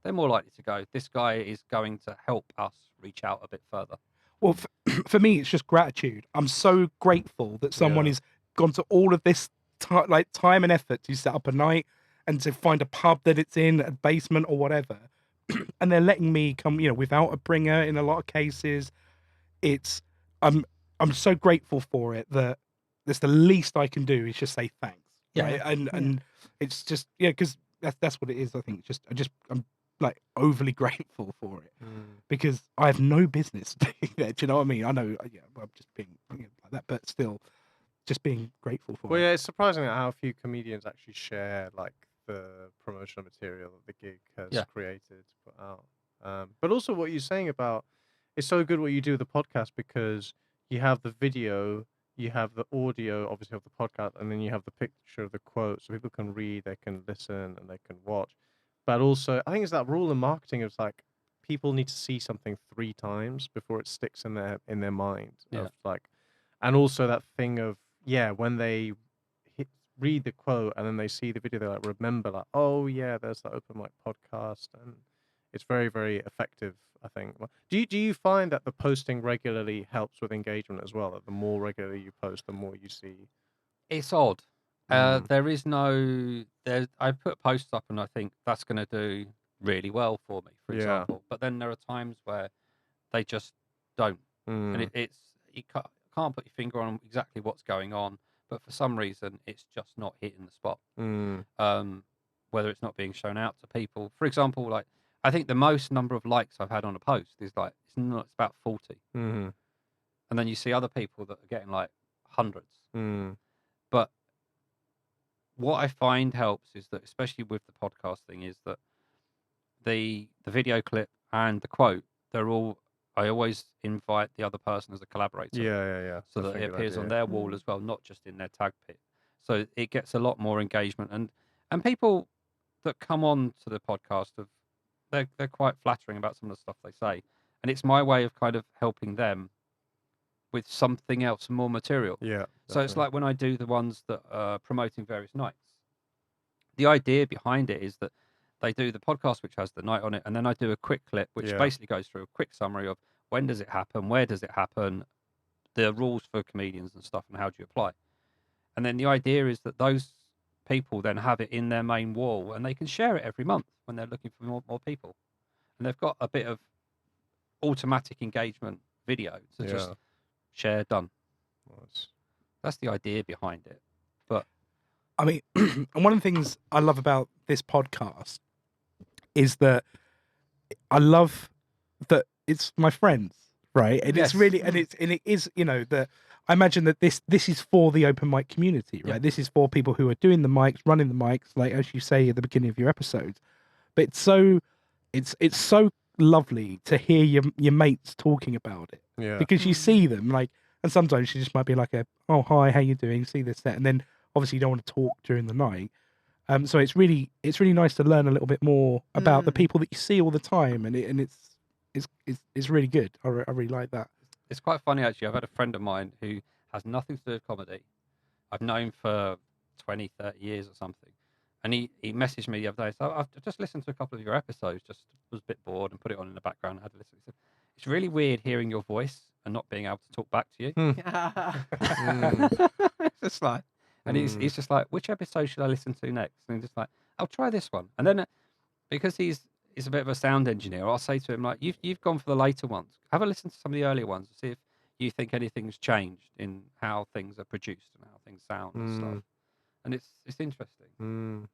they're more likely to go, this guy is going to help us reach out a bit further. Well, for me, it's just gratitude. I'm so grateful that someone has gone to all of this time and effort to set up a night and to find a pub that it's in, a basement or whatever. And they're letting me come, without a bringer in a lot of cases. I'm so grateful for it that that's the least I can do is just say thanks. Yeah. Right? And it's just, because that's what it is. I think I'm like overly grateful for it because I have no business doing that. Do you know what I mean? I know, I'm just being like that, but still just being grateful for it. Well, yeah, it's surprising how few comedians actually share like the promotional material that the gig has created to put out. But also what you're saying about, it's so good what you do with the podcast because you have the video, you have the audio, obviously, of the podcast, and then you have the picture of the quote, so people can read, they can listen, and they can watch. But also, I think it's that rule in marketing of like people need to see something 3 times before it sticks in their mind. Of like, and also that thing of when they read the quote and then they see the video, they like remember like, oh yeah, there's the open mic podcast, and It's very, very effective, I think. Do you find that the posting regularly helps with engagement as well? That the more regularly you post, the more you see. It's odd. Mm. There is no. I put posts up and I think that's going to do really well for me, for Yeah. example. But then there are times where they just don't, and Mm. it's you can't put your finger on exactly what's going on. But for some reason, it's just not hitting the spot. Mm. Whether it's not being shown out to people. For example, like I think the most number of likes I've had on a post is like it's about 40, Mm-hmm. and then you see other people that are getting like hundreds. Mm. But what I find helps is that, especially with the podcast thing, is that the video clip and the quote, they're all. I always invite the other person as a collaborator, Yeah. so That's that a it good appears on idea. their wall as well, not just in their tag pit. So it gets a lot more engagement, and people that come on to the podcast they're quite flattering about some of the stuff they say, and it's my way of kind of helping them with something else, more material. Yeah. So it's Definitely. like when I do the ones that are promoting various nights. The idea behind it is that they do the podcast, which has the night on it, and then I do a quick clip, which Yeah. basically goes through a quick summary of when does it happen, where does it happen, the rules for comedians and stuff, and how do you apply. And then the idea is that those people then have it in their main wall, and they can share it every month when they're looking for more people. And they've got a bit of automatic engagement video to just Yeah. share, done. Nice. That's the idea behind it. But I mean, and one of the things I love about this podcast is that I love that it's my friends, right? And Yes. it's really, and it is, that I imagine that this is for the open mic community, right? Yeah. This is for people who are doing the mics, running the mics, like as you say at the beginning of your episodes. But it's so lovely to hear your mates talking about it, Yeah. because you see them like, and sometimes you just might be like oh hi, how you doing? See this, that, and then obviously you don't want to talk during the night. So it's really nice to learn a little bit more about the people that you see all the time, and it's really good. I really like that. it's quite funny, actually. I've had a friend of mine who has nothing to do with comedy. I've known for 20, 30 years or something. And he messaged me the other day. So I've just listened to a couple of your episodes, just was a bit bored and put it on in the background. I had to listen. He said, it's really weird hearing your voice and not being able to talk back to you. It's just like, and he's just like, which episode should I listen to next? And he's just like, I'll try this one. And then because he's a bit of a sound engineer, I'll say to him, like, you've gone for the later ones. Have a listen to some of the earlier ones and see if you think anything's changed in how things are produced and how things sound and stuff. And it's interesting.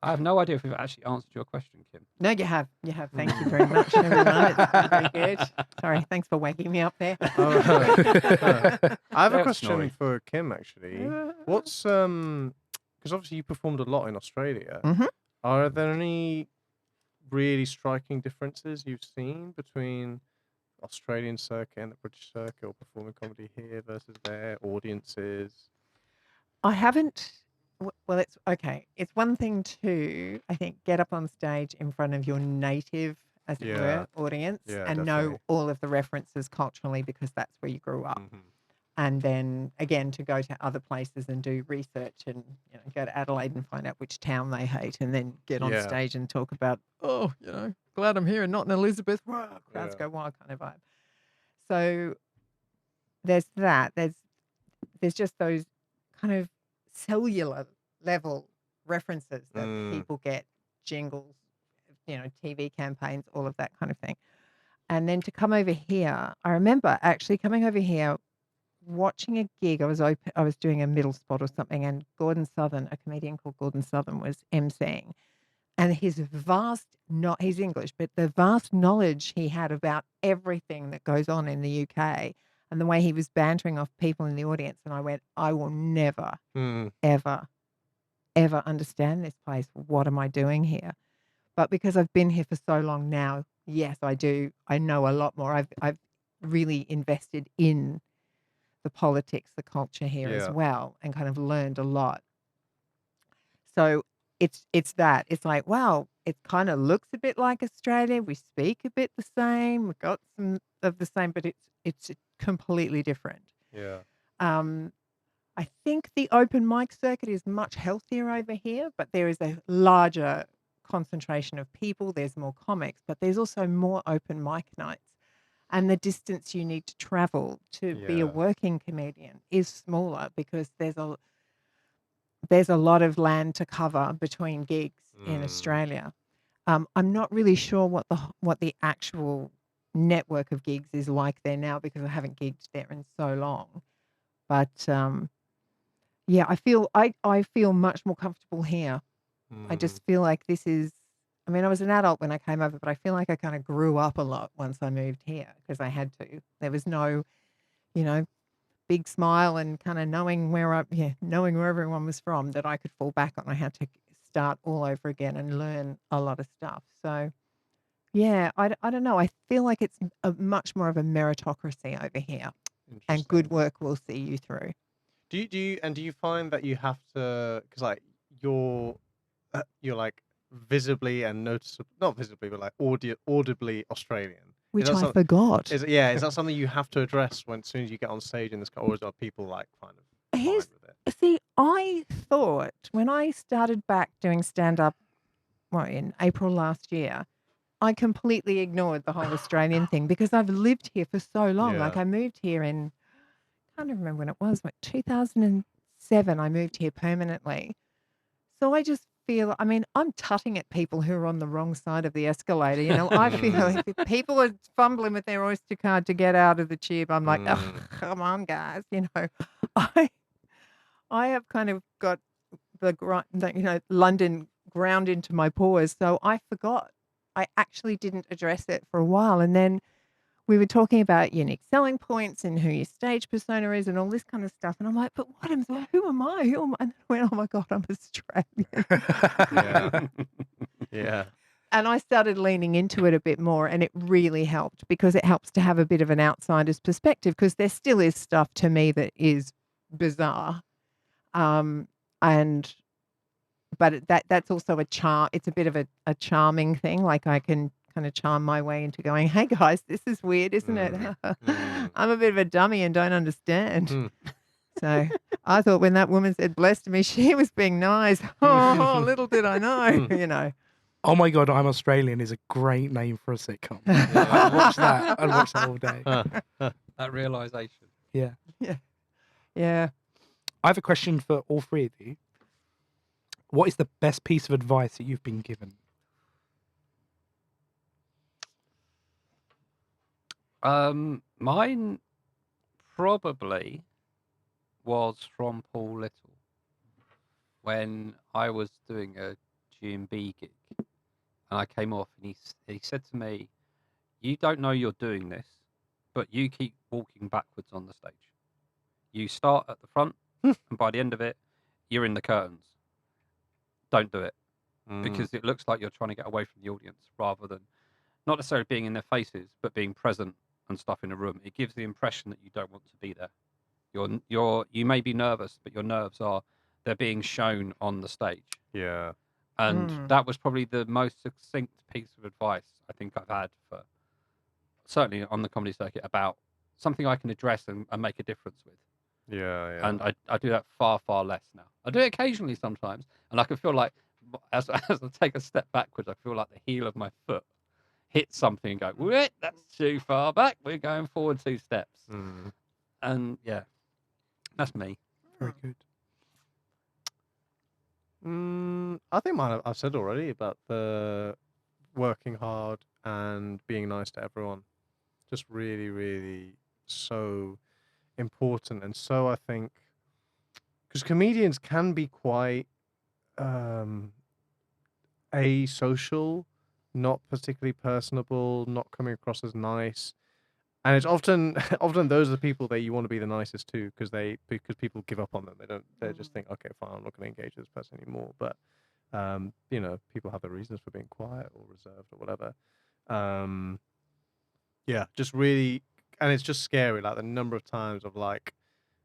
I have no idea if we've actually answered your question, Kim. No, you have. You have. Thank you very much, everyone. It's very good. Sorry, thanks for waking me up there. I have a They're question snoring. for Kim, actually. What's because obviously you performed a lot in Australia. Mhm. Are there any really striking differences you've seen between Australian circuit and the British circuit, or performing comedy here versus there, audiences? I haven't. Well, it's okay. It's one thing to, I think, get up on stage in front of your native, as it Yeah. were, audience Yeah, and definitely. know all of the references culturally because that's where you grew up. Mhm. And then again to go to other places and do research and go to Adelaide and find out which town they hate, and then get on Yeah. stage and talk about, glad I'm here and not in Elizabeth. Wow, crowds Yeah. go wild kind of vibe. So there's that. There's just those kind of cellular level references that people get, jingles, TV campaigns, all of that kind of thing. And then to come over here, I remember actually coming over here, watching a gig. I was doing a middle spot or something, and Gordon Southern, a comedian called Gordon Southern, was emceeing. And he's English, but the vast knowledge he had about everything that goes on in the UK, and the way he was bantering off people in the audience. And I went, I will never, ever, ever understand this place. What am I doing here? But because I've been here for so long now, yes, I do. I know a lot more. I've really invested in the politics, the culture here as Yeah. well, and kind of learned a lot. So it's that. It's like, wow, it kind of looks a bit like Australia. We speak a bit the same. We've got some of the same, but it's completely different. Yeah. I think the open mic circuit is much healthier over here, but there is a larger concentration of people, there's more comics, but there's also more open mic nights. And the distance you need to travel to be a Yeah. working comedian is smaller because there's a lot of land to cover between gigs in Mm. Australia. I'm not really sure what the actual network of gigs is like there now because I haven't gigged there in so long. But yeah, I feel much more comfortable here. I Mm. just feel like this is. I mean, I was an adult when I came over, but I feel like I kind of grew up a lot once I moved here because I had to. There was no, big smile and kind of knowing where everyone was from that I could fall back on. I had to start all over again and learn a lot of stuff. So yeah, I don't know. I feel like it's a much more of a meritocracy over here, and good Interesting. work will see you through. Do you find that you have to, because like you're like visibly and noticeably, not visibly, but like audibly Australian. Which that I some- forgot. Is that something you have to address as soon as you get on stage in this, or are people like kind of fine Here's with it? See, I thought when I started back doing stand up, in April last year, I completely ignored the whole Australian thing because I've lived here for so long. Like Yeah. I moved here I can't remember when it was, 2007. I moved here permanently. So I just feel, I mean, I'm tutting at people who are on the wrong side of the escalator. I feel like if people are fumbling with their Oyster card to get out of the tube. I'm like, oh, come on, guys. I I have kind of got London ground into my pores. So I forgot. I actually didn't address it for a while. And then we were talking about unique selling points and who your stage persona is and all this kind of stuff. And I'm like, but who am I? Who am I? And I went, oh my God, I'm Australian. Yeah. Yeah. And I started leaning into it a bit more, and it really helped because it helps to have a bit of an outsider's perspective because there still is stuff to me that is bizarre. But that's also a charm. It's a bit of a charming thing. Like I can kind of charm my way into going, hey guys, this is weird, isn't it? I'm a bit of a dummy and don't understand. So I thought when that woman said bless to me, she was being nice. Oh, little did I know, Oh my God, I'm Australian is a great name for a sitcom. Yeah. I'd watch that. I'd watch that all day. That realization. Yeah. Yeah. I have a question for all three of you. What is the best piece of advice that you've been given? Mine probably was from Paul Little when I was doing a G&B gig, and I came off, and he said to me, "You don't know you're doing this, but you keep walking backwards on the stage. You start at the front, and by the end of it, you're in the curtains. Don't do it because it looks like you're trying to get away from the audience rather than not necessarily being in their faces, but being present and stuff in a room. It gives the impression that you don't want to be there. You may be nervous, but your nerves they're being shown on the stage." Yeah. And that was probably the most succinct piece of advice I think I've had for certainly on the comedy circuit about something I can address and make a difference with. Yeah. And I do that far, far less now. I do it occasionally sometimes, and I can feel like as I take a step backwards, I feel like the heel of my foot hits something and go, wait, that's too far back. We're going forward 2 steps. And yeah, that's me. Very good. I think mine I've said already about the working hard and being nice to everyone. Just really, really so important. And so I think because comedians can be quite asocial, not particularly personable, not coming across as nice. And it's often those are the people that you want to be the nicest to because people give up on them. They just think, okay, fine, I'm not going to engage with this person anymore. But people have their reasons for being quiet or reserved or whatever. Yeah, just really, and it's just scary. Like the number of times I've like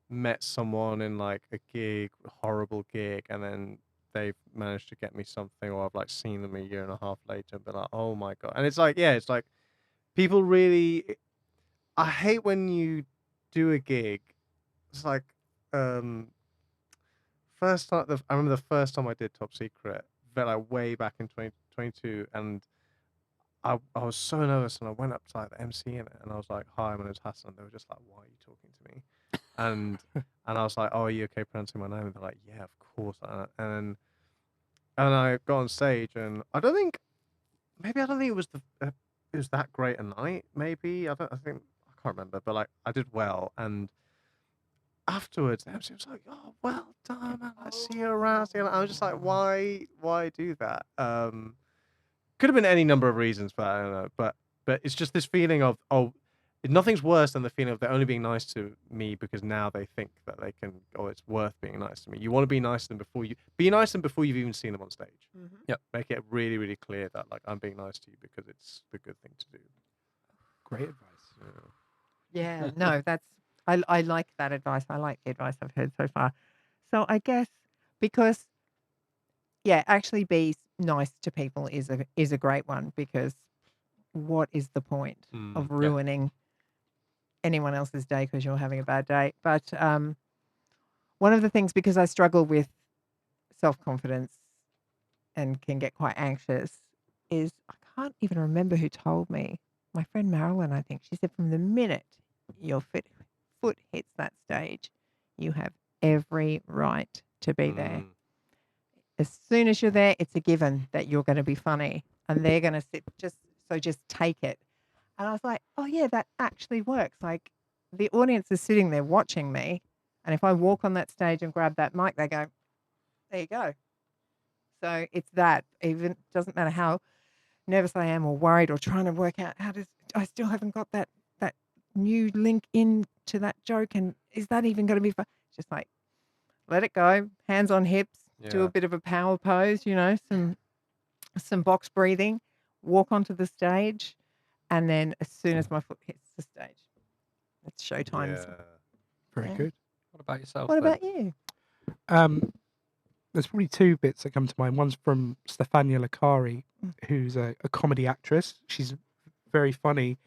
met someone in like a gig, horrible gig, and then they've managed to get me something, or I've like seen them a year and a half later and been like, oh my God. And it's like, yeah, it's like people really. I hate when you do a gig. It's like I remember the first time I did Top Secret, like way back in 22, and I was so nervous, and I went up to like the MC in it, and I was like, "Hi, my name's Hasan." They were just like, "Why are you talking to me?" And I was like, "Oh, are you okay pronouncing my name?" And they're like, "Yeah, of course." And I got on stage, and I don't think it was it was that great a night. Maybe I can't remember, but like I did well, and afterwards, the MC was like, "Oh, well done, man. I see you around." I was just like, "Why do that?" Could have been any number of reasons for that, I don't know. But it's just this feeling of, nothing's worse than the feeling of they're only being nice to me because now they think that they can, it's worth being nice to me. You want to be nice to them before you've even seen them on stage. Mhm. Yep. Make it really, really clear that like I'm being nice to you because it's the good thing to do. Great advice. Yeah, no, I like that advice. I like the advice I've heard so far. So I guess because actually be nice to people is a great one, because what is the point of ruining anyone else's day because you're having a bad day? But one of the things, because I struggle with self-confidence and can get quite anxious, is I can't even remember who told me. My friend Marilyn, I think, she said, from the minute your foot hits that stage, you have every right to be there. As soon as you're there, it's a given that you're going to be funny, and they're going to just take it. And I was like, oh yeah, that actually works. Like, the audience is sitting there watching me, and if I walk on that stage and grab that mic, they go, there you go. So it's that. Even doesn't matter how nervous I am or worried or trying to work out I still haven't got that new link into that joke, and is that even going to be fun? Just like, let it go, hands on hips, do a bit of a power pose, some box breathing, walk onto the stage, and then as soon as my foot hits the stage, it's showtime. Yeah. Very good. What about yourself? What then? about you? There's probably two bits that come to mind. One's from Stefania Licari, who's a comedy actress. She's very funny,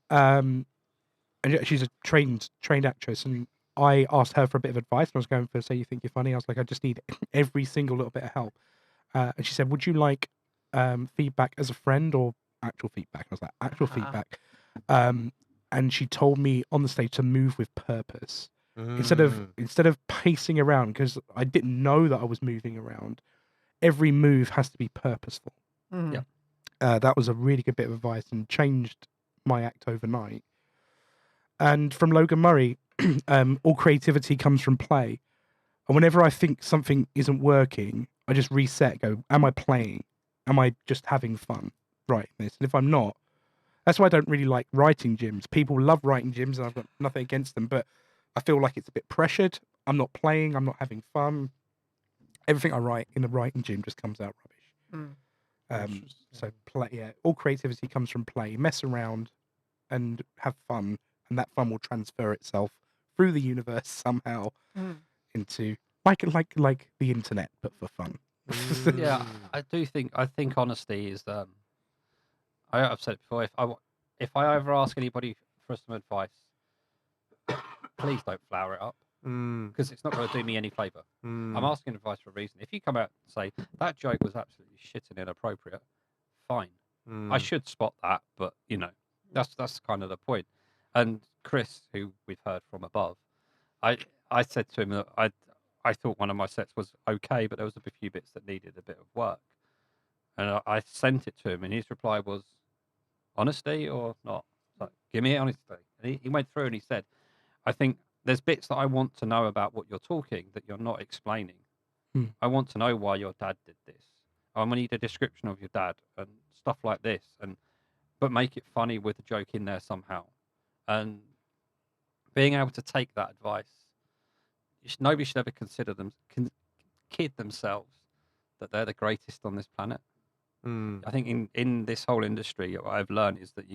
and she's a trained actress. And I asked her for a bit of advice. And I was going for, say you think you're funny. I was like, I just need every single little bit of help. And she said, would you like feedback as a friend or actual feedback? I was like, actual feedback. And she told me on the stage to move with purpose. Instead of pacing around, because I didn't know that I was moving around. Every move has to be purposeful. Mm. Yeah. That was a really good bit of advice and changed my act overnight. And from Logan Murray, all creativity comes from play. And whenever I think something isn't working, I just reset, go, am I playing? Am I just having fun writing this? And if I'm not, that's why I don't really like writing gyms. People love writing gyms, and I've got nothing against them, but I feel like it's a bit pressured. I'm not playing. I'm not having fun. Everything I write in a writing gym just comes out rubbish. So play, all creativity comes from play. Mess around and have fun, and that fun will transfer itself through the universe somehow into like the internet, but for fun. Yeah, I think honesty is. I've said it before. If I ever ask anybody for some advice, please don't flower it up, because it's not going to do me any favour. I'm asking advice for a reason. If you come out and say that joke was absolutely shit and inappropriate, fine. I should spot that, but that's kind of the point. And Chris, who we've heard from above, I said to him that I thought one of my sets was okay, but there was a few bits that needed a bit of work, and I sent it to him, and his reply was, honesty or not? Like, give me honesty. And he went through and he said, I think there's bits that I want to know about what you're talking that you're not explaining. I want to know why your dad did this. I'm going to need a description of your dad and stuff like this, but make it funny with a joke in there somehow. And being able to take that advice, nobody should ever consider kid themselves that they're the greatest on this planet. I think in this whole industry, what I've learned is that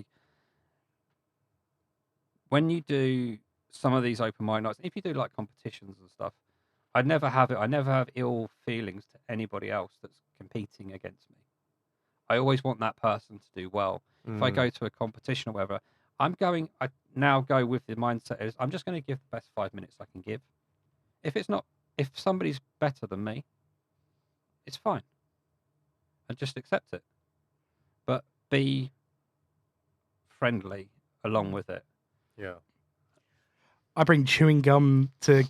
when you do some of these open mic nights, if you do like competitions and stuff, I never have ill feelings to anybody else that's competing against me. I always want that person to do well. If I go to a competition or whatever, I now go with the mindset is I'm just going to give the best 5 minutes I can give. If somebody's better than me, it's fine. and just accept it. But be friendly along with it. Yeah. I bring chewing gum to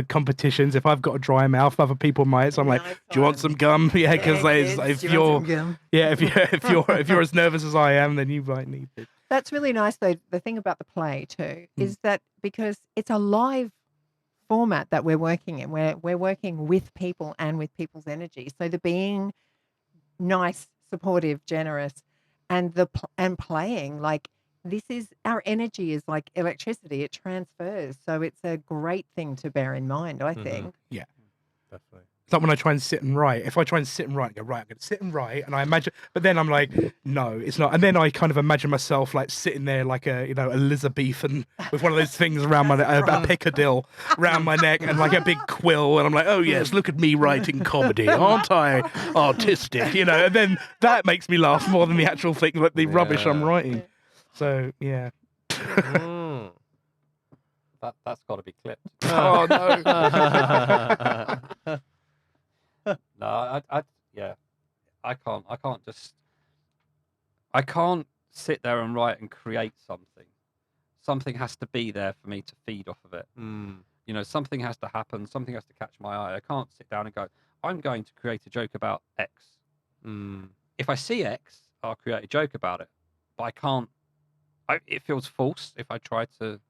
competitions. If I've got a dry mouth, other people might. So I'm like, "Do you want some gum?" Yeah, because if you're if you're as nervous as I am, then you might need it. That's really nice, though. The thing about the play too is that because it's a live format that we're working in, we're working with people and with people's energy. So the being nice, supportive, generous, and and playing like. This is our energy is like electricity. It transfers. So it's a great thing to bear in mind, I think. Yeah. Definitely. It's like when I try and sit and write. If I try and sit and write, I go, right, I'm going to sit and write. And I imagine, but then I'm like, no, it's not. And then I kind of imagine myself like sitting there like a, Elizabethan with one of those things around my neck, a pickadill around my neck and like a big quill. And I'm like, oh, yes, look at me writing comedy. Aren't I artistic? And then that makes me laugh more than the actual thing, like the rubbish I'm writing. So, yeah. That's got to be clipped. Oh, no. No, I can't sit there and write and create something. Something has to be there for me to feed off of it. Something has to happen. Something has to catch my eye. I can't sit down and go, I'm going to create a joke about X. If I see X, I'll create a joke about it. But I can't. It feels false if I try to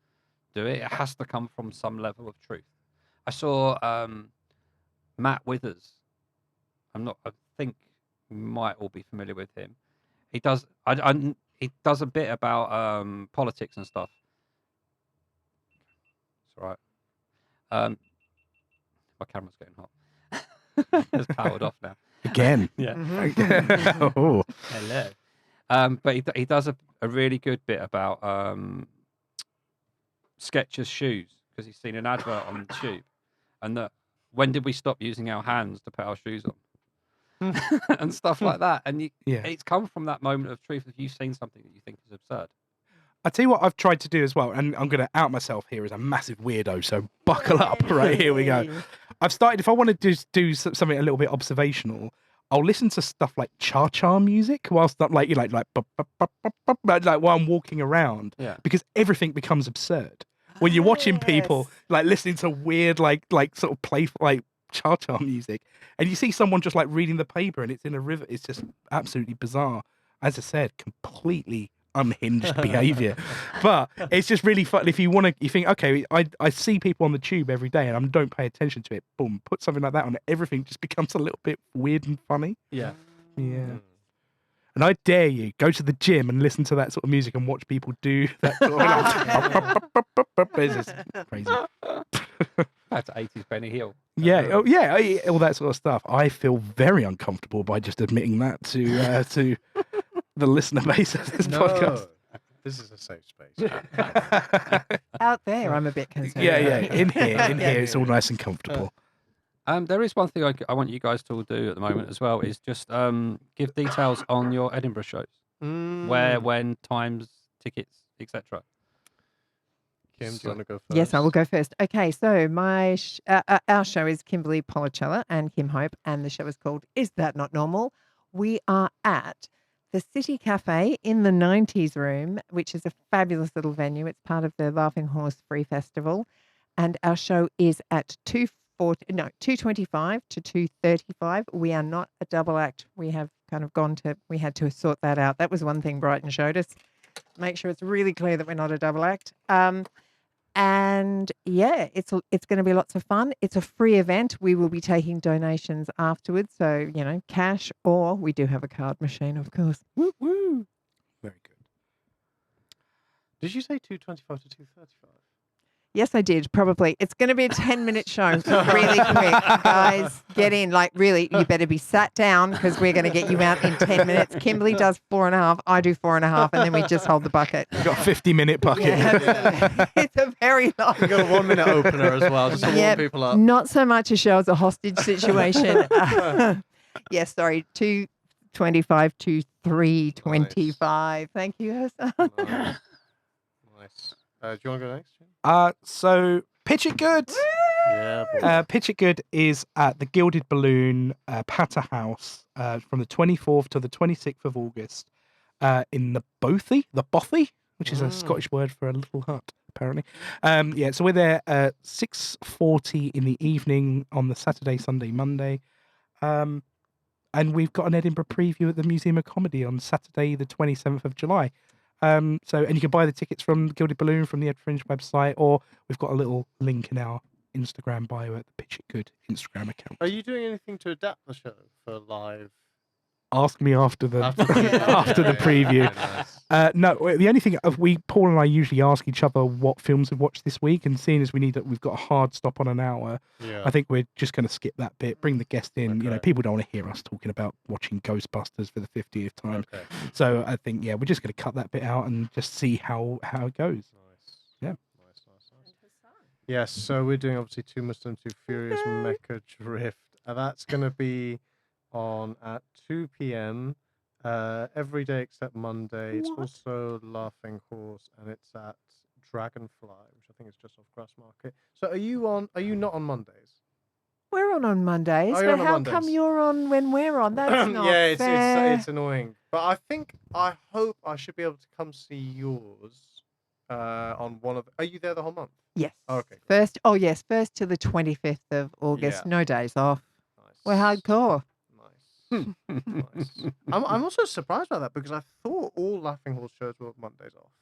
do it. It has to come from some level of truth. I saw Matt Withers. I think you might all be familiar with him. He does. He does a bit about politics and stuff. It's all right. My camera's getting hot. It's powered off now. Again. Yeah. Oh. Hello. But he does a really good bit about Skechers shoes because he's seen an advert on the tube, and that when did we stop using our hands to put our shoes on, and stuff like that. And it's come from that moment of truth. If you've seen something that you think is absurd, I tell you what I've tried to do as well, and I'm going to out myself here as a massive weirdo. So buckle up, right? Here we go. I've started. If I want to do something a little bit observational, I'll listen to stuff like cha-cha music whilst I'm like while I'm walking around. Yeah. Because everything becomes absurd when you're watching people like listening to weird like sort of playful like cha-cha music, and you see someone just like reading the paper and it's in a river. It's just absolutely bizarre. As I said, completely unhinged behavior, but it's just really fun. If you think, okay, I see people on the tube every day and I don't pay attention to it, boom, put something like that on it, everything just becomes a little bit weird and funny. Yeah. And I dare you go to the gym and listen to that sort of music and watch people do that sort of it's just crazy. That's 80s Benny Hill. All that sort of stuff. I feel very uncomfortable by just admitting that to the listener base of this podcast. This is a safe space. Out there, I'm a bit concerned. In here, it's all nice and comfortable. There is one thing I want you guys to all do at the moment as well, is just give details on your Edinburgh shows. Where, when, times, tickets, etc. Kim, do you want to go first? Yes, I will go first. Okay, so our show is Kimberly Policella and Kim Hope, and the show is called Is That Not Normal? We are at the City Cafe in the 90s Room, which is a fabulous little venue. It's part of the Laughing Horse Free Festival. And our show is at 2:25 to 2:35. We are not a double act. We have kind of we had to sort that out. That was one thing Brighton showed us. Make sure it's really clear that we're not a double act. And yeah, it's going to be lots of fun. It's a free event. We will be taking donations afterwards. So, cash, or we do have a card machine, of course. Woo woo. Very good. Did you say 2:25 to 2:35? Yes, I did. Probably. It's going to be a 10-minute show. Really quick. Guys, get in. Like, really, you better be sat down because we're going to get you out in 10 minutes. Kimberly does 4.5. I do 4.5. And then we just hold the bucket. You've got a 50-minute bucket. Yeah, it's a very long. We've got a 1-minute opener as well, just to warm people up. Not so much a show as a hostage situation. Yes, sorry. 2:25 to 3:25. Nice. Thank you, Hasan. Nice. Do you want to go next, Jim? So pitch it good. Yeah, boy. Pitch It Good is at the Gilded Balloon, Patter House, from the 24th to the 26th of August, in the Bothy, which is a Scottish word for a little hut, apparently. So we're there at 6:40 in the evening on the Saturday, Sunday, Monday. And we've got an Edinburgh preview at the Museum of Comedy on Saturday, the 27th of July. And you can buy the tickets from Gilded Balloon from the Ed Fringe website, or we've got a little link in our Instagram bio at the Pitch It Good Instagram account. Are you doing anything to adapt the show for live? Ask me after the After after the preview. Nice. No, the only thing Paul and I usually ask each other what films we've watched this week, and seeing as we've got a hard stop on an hour, Yeah. I think we're just going to skip that bit, bring the guest in. You know, Okay. people don't want to hear us talking about watching Ghostbusters for the 50th time. Okay. So I think, we're just going to cut that bit out and just see how it goes. Nice. Yeah. Nice. Yes, so we're doing obviously Two Muslim, Two Furious Mecha Drift. That's going to be on at 2 p.m. Every day except Monday. It's also Laughing Horse, and it's at Dragonfly, which I think is just off Grassmarket. So are you not on Mondays? We're on Mondays, Oh, you're but on how Mondays. come you're on when we're on? That's not Yeah, fair. it's annoying. But I hope I should be able to come see yours on one of. Are you there the whole month? Yes. Okay. First to the 25th of August. Yeah. No days off. Nice. We're hardcore. Nice. Nice. I'm also surprised by that because I thought all Laughing Horse shows were Mondays off.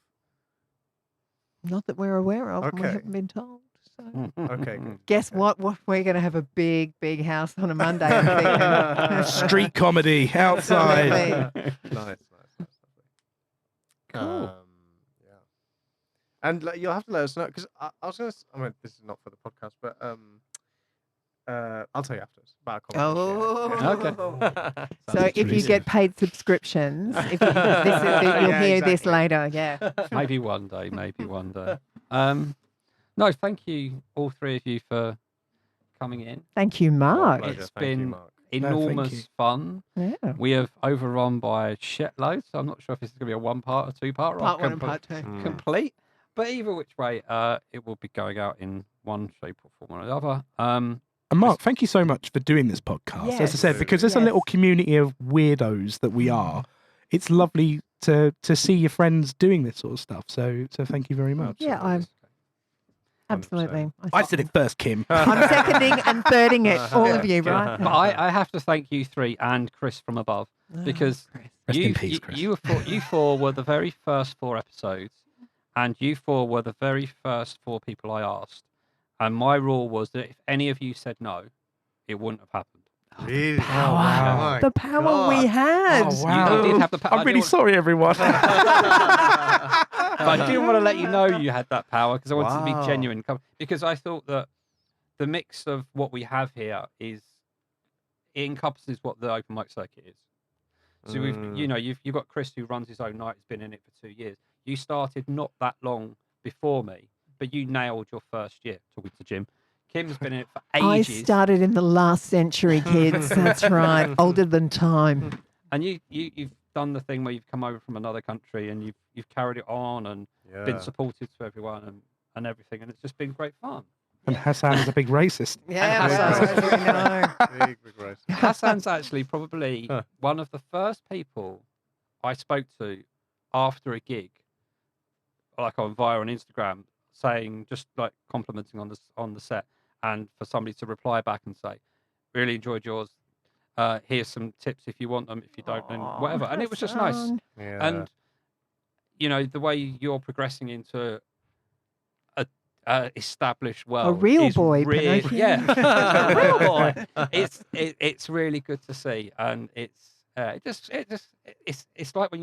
Not that we're aware of. And we Okay. haven't been told. So. Okay, good. Guess Okay. what? We're going to have a big house on a Monday. I'm thinking. Street comedy outside. Absolutely. Nice. Cool. Yeah. And you'll have to let us know because I was going to. I mean, this is not for the podcast, but I'll tell you afterwards about a conversation. Oh. Okay. So if you exclusive. get paid subscriptions, you'll Yeah, hear this exactly. later. Yeah. Maybe one day. No, thank you, all three of you, for coming in. Thank you, Mark. Pleasure. It's Thank you, been Mark. thank you. enormous fun. Yeah. We have overrun by shitloads, so I'm not sure if this is going to be a one-part or two-part or Part one and part two. Mm. complete. But either which way, it will be going out in one shape or form or another. And Mark, thank you so much for doing this podcast. As I Yes. said, because there's a little Yes. community of weirdos that we are, it's lovely to see your friends doing this sort of stuff. So thank you very much. Yeah, I'm absolutely. I said it first, Kim. I'm seconding and thirding it, all of you, right? But I have to thank you three and Chris from above, because Chris. Rest you, in peace, Chris. you four were the very first 4 episodes, and you four were the very first 4 people I asked. And my rule was that if any of you said no, it wouldn't have happened. Really? power. my The power God. we had. Oh, wow. You did have the power. I'm really sorry, everyone. But I didn't want to let you know you had that power because I wanted to Wow. be genuine. Because I thought that the mix of what we have here it encompasses what the open mic circuit is. So you've got Chris who runs his own night. He's been in it for 2 years. You started not that long before me, but you nailed your first year. Talking to Jim, Kim's been in it for I ages. started in the last century, kids. That's right. Older than time. And you've done the thing where you've come over from another country and you've carried it on and been supportive to everyone and everything, and it's just been great fun. And Hasan is a big racist. Yeah, And well, as we know. Big race. Hasan's actually probably one of the first people I spoke to after a gig, like via on Instagram, saying just like complimenting on the set, and for somebody to reply back and say, "Really enjoyed yours. Here's some tips if you want them. If you don't, then whatever." And it was just nice. Hasan. Yeah. And the way you're progressing into a established world, A real is boy, really, Pinocchio. yeah, a real boy. It's really good to see, and it's like when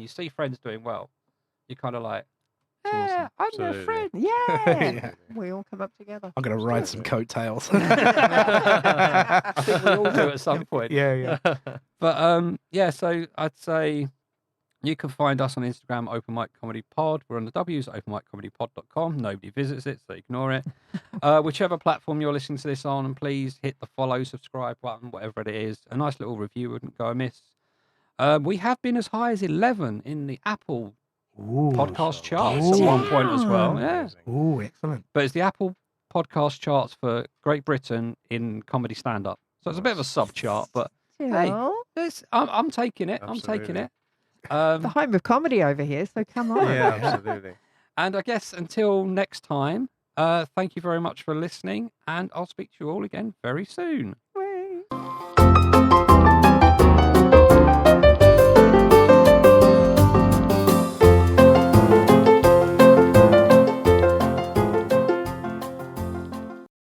you see friends doing well, you're kind of like, yeah, I'm their Absolutely. friend. Yeah. Yeah. We all come up together. I'm going to ride some coattails. I think we all do at some point. Yeah. But so I'd say you can find us on Instagram, Open Mic Comedy Pod. We're on the W's at openmiccomedypod.com. Nobody visits it, so ignore it. Whichever platform you're listening to this on, and please hit the follow, subscribe button, whatever it is. A nice little review wouldn't go amiss. We have been as high as 11 in the Apple Ooh. podcast charts Oh, at one point as well. Yeah. Ooh, excellent. But it's the Apple podcast charts for Great Britain in comedy stand-up. So it's a bit of a sub-chart, but hey, Jill, I'm taking it. I'm taking Absolutely. it. the home of comedy over here, so come on. Yeah, absolutely. And I guess until next time, thank you very much for listening, and I'll speak to you all again very soon.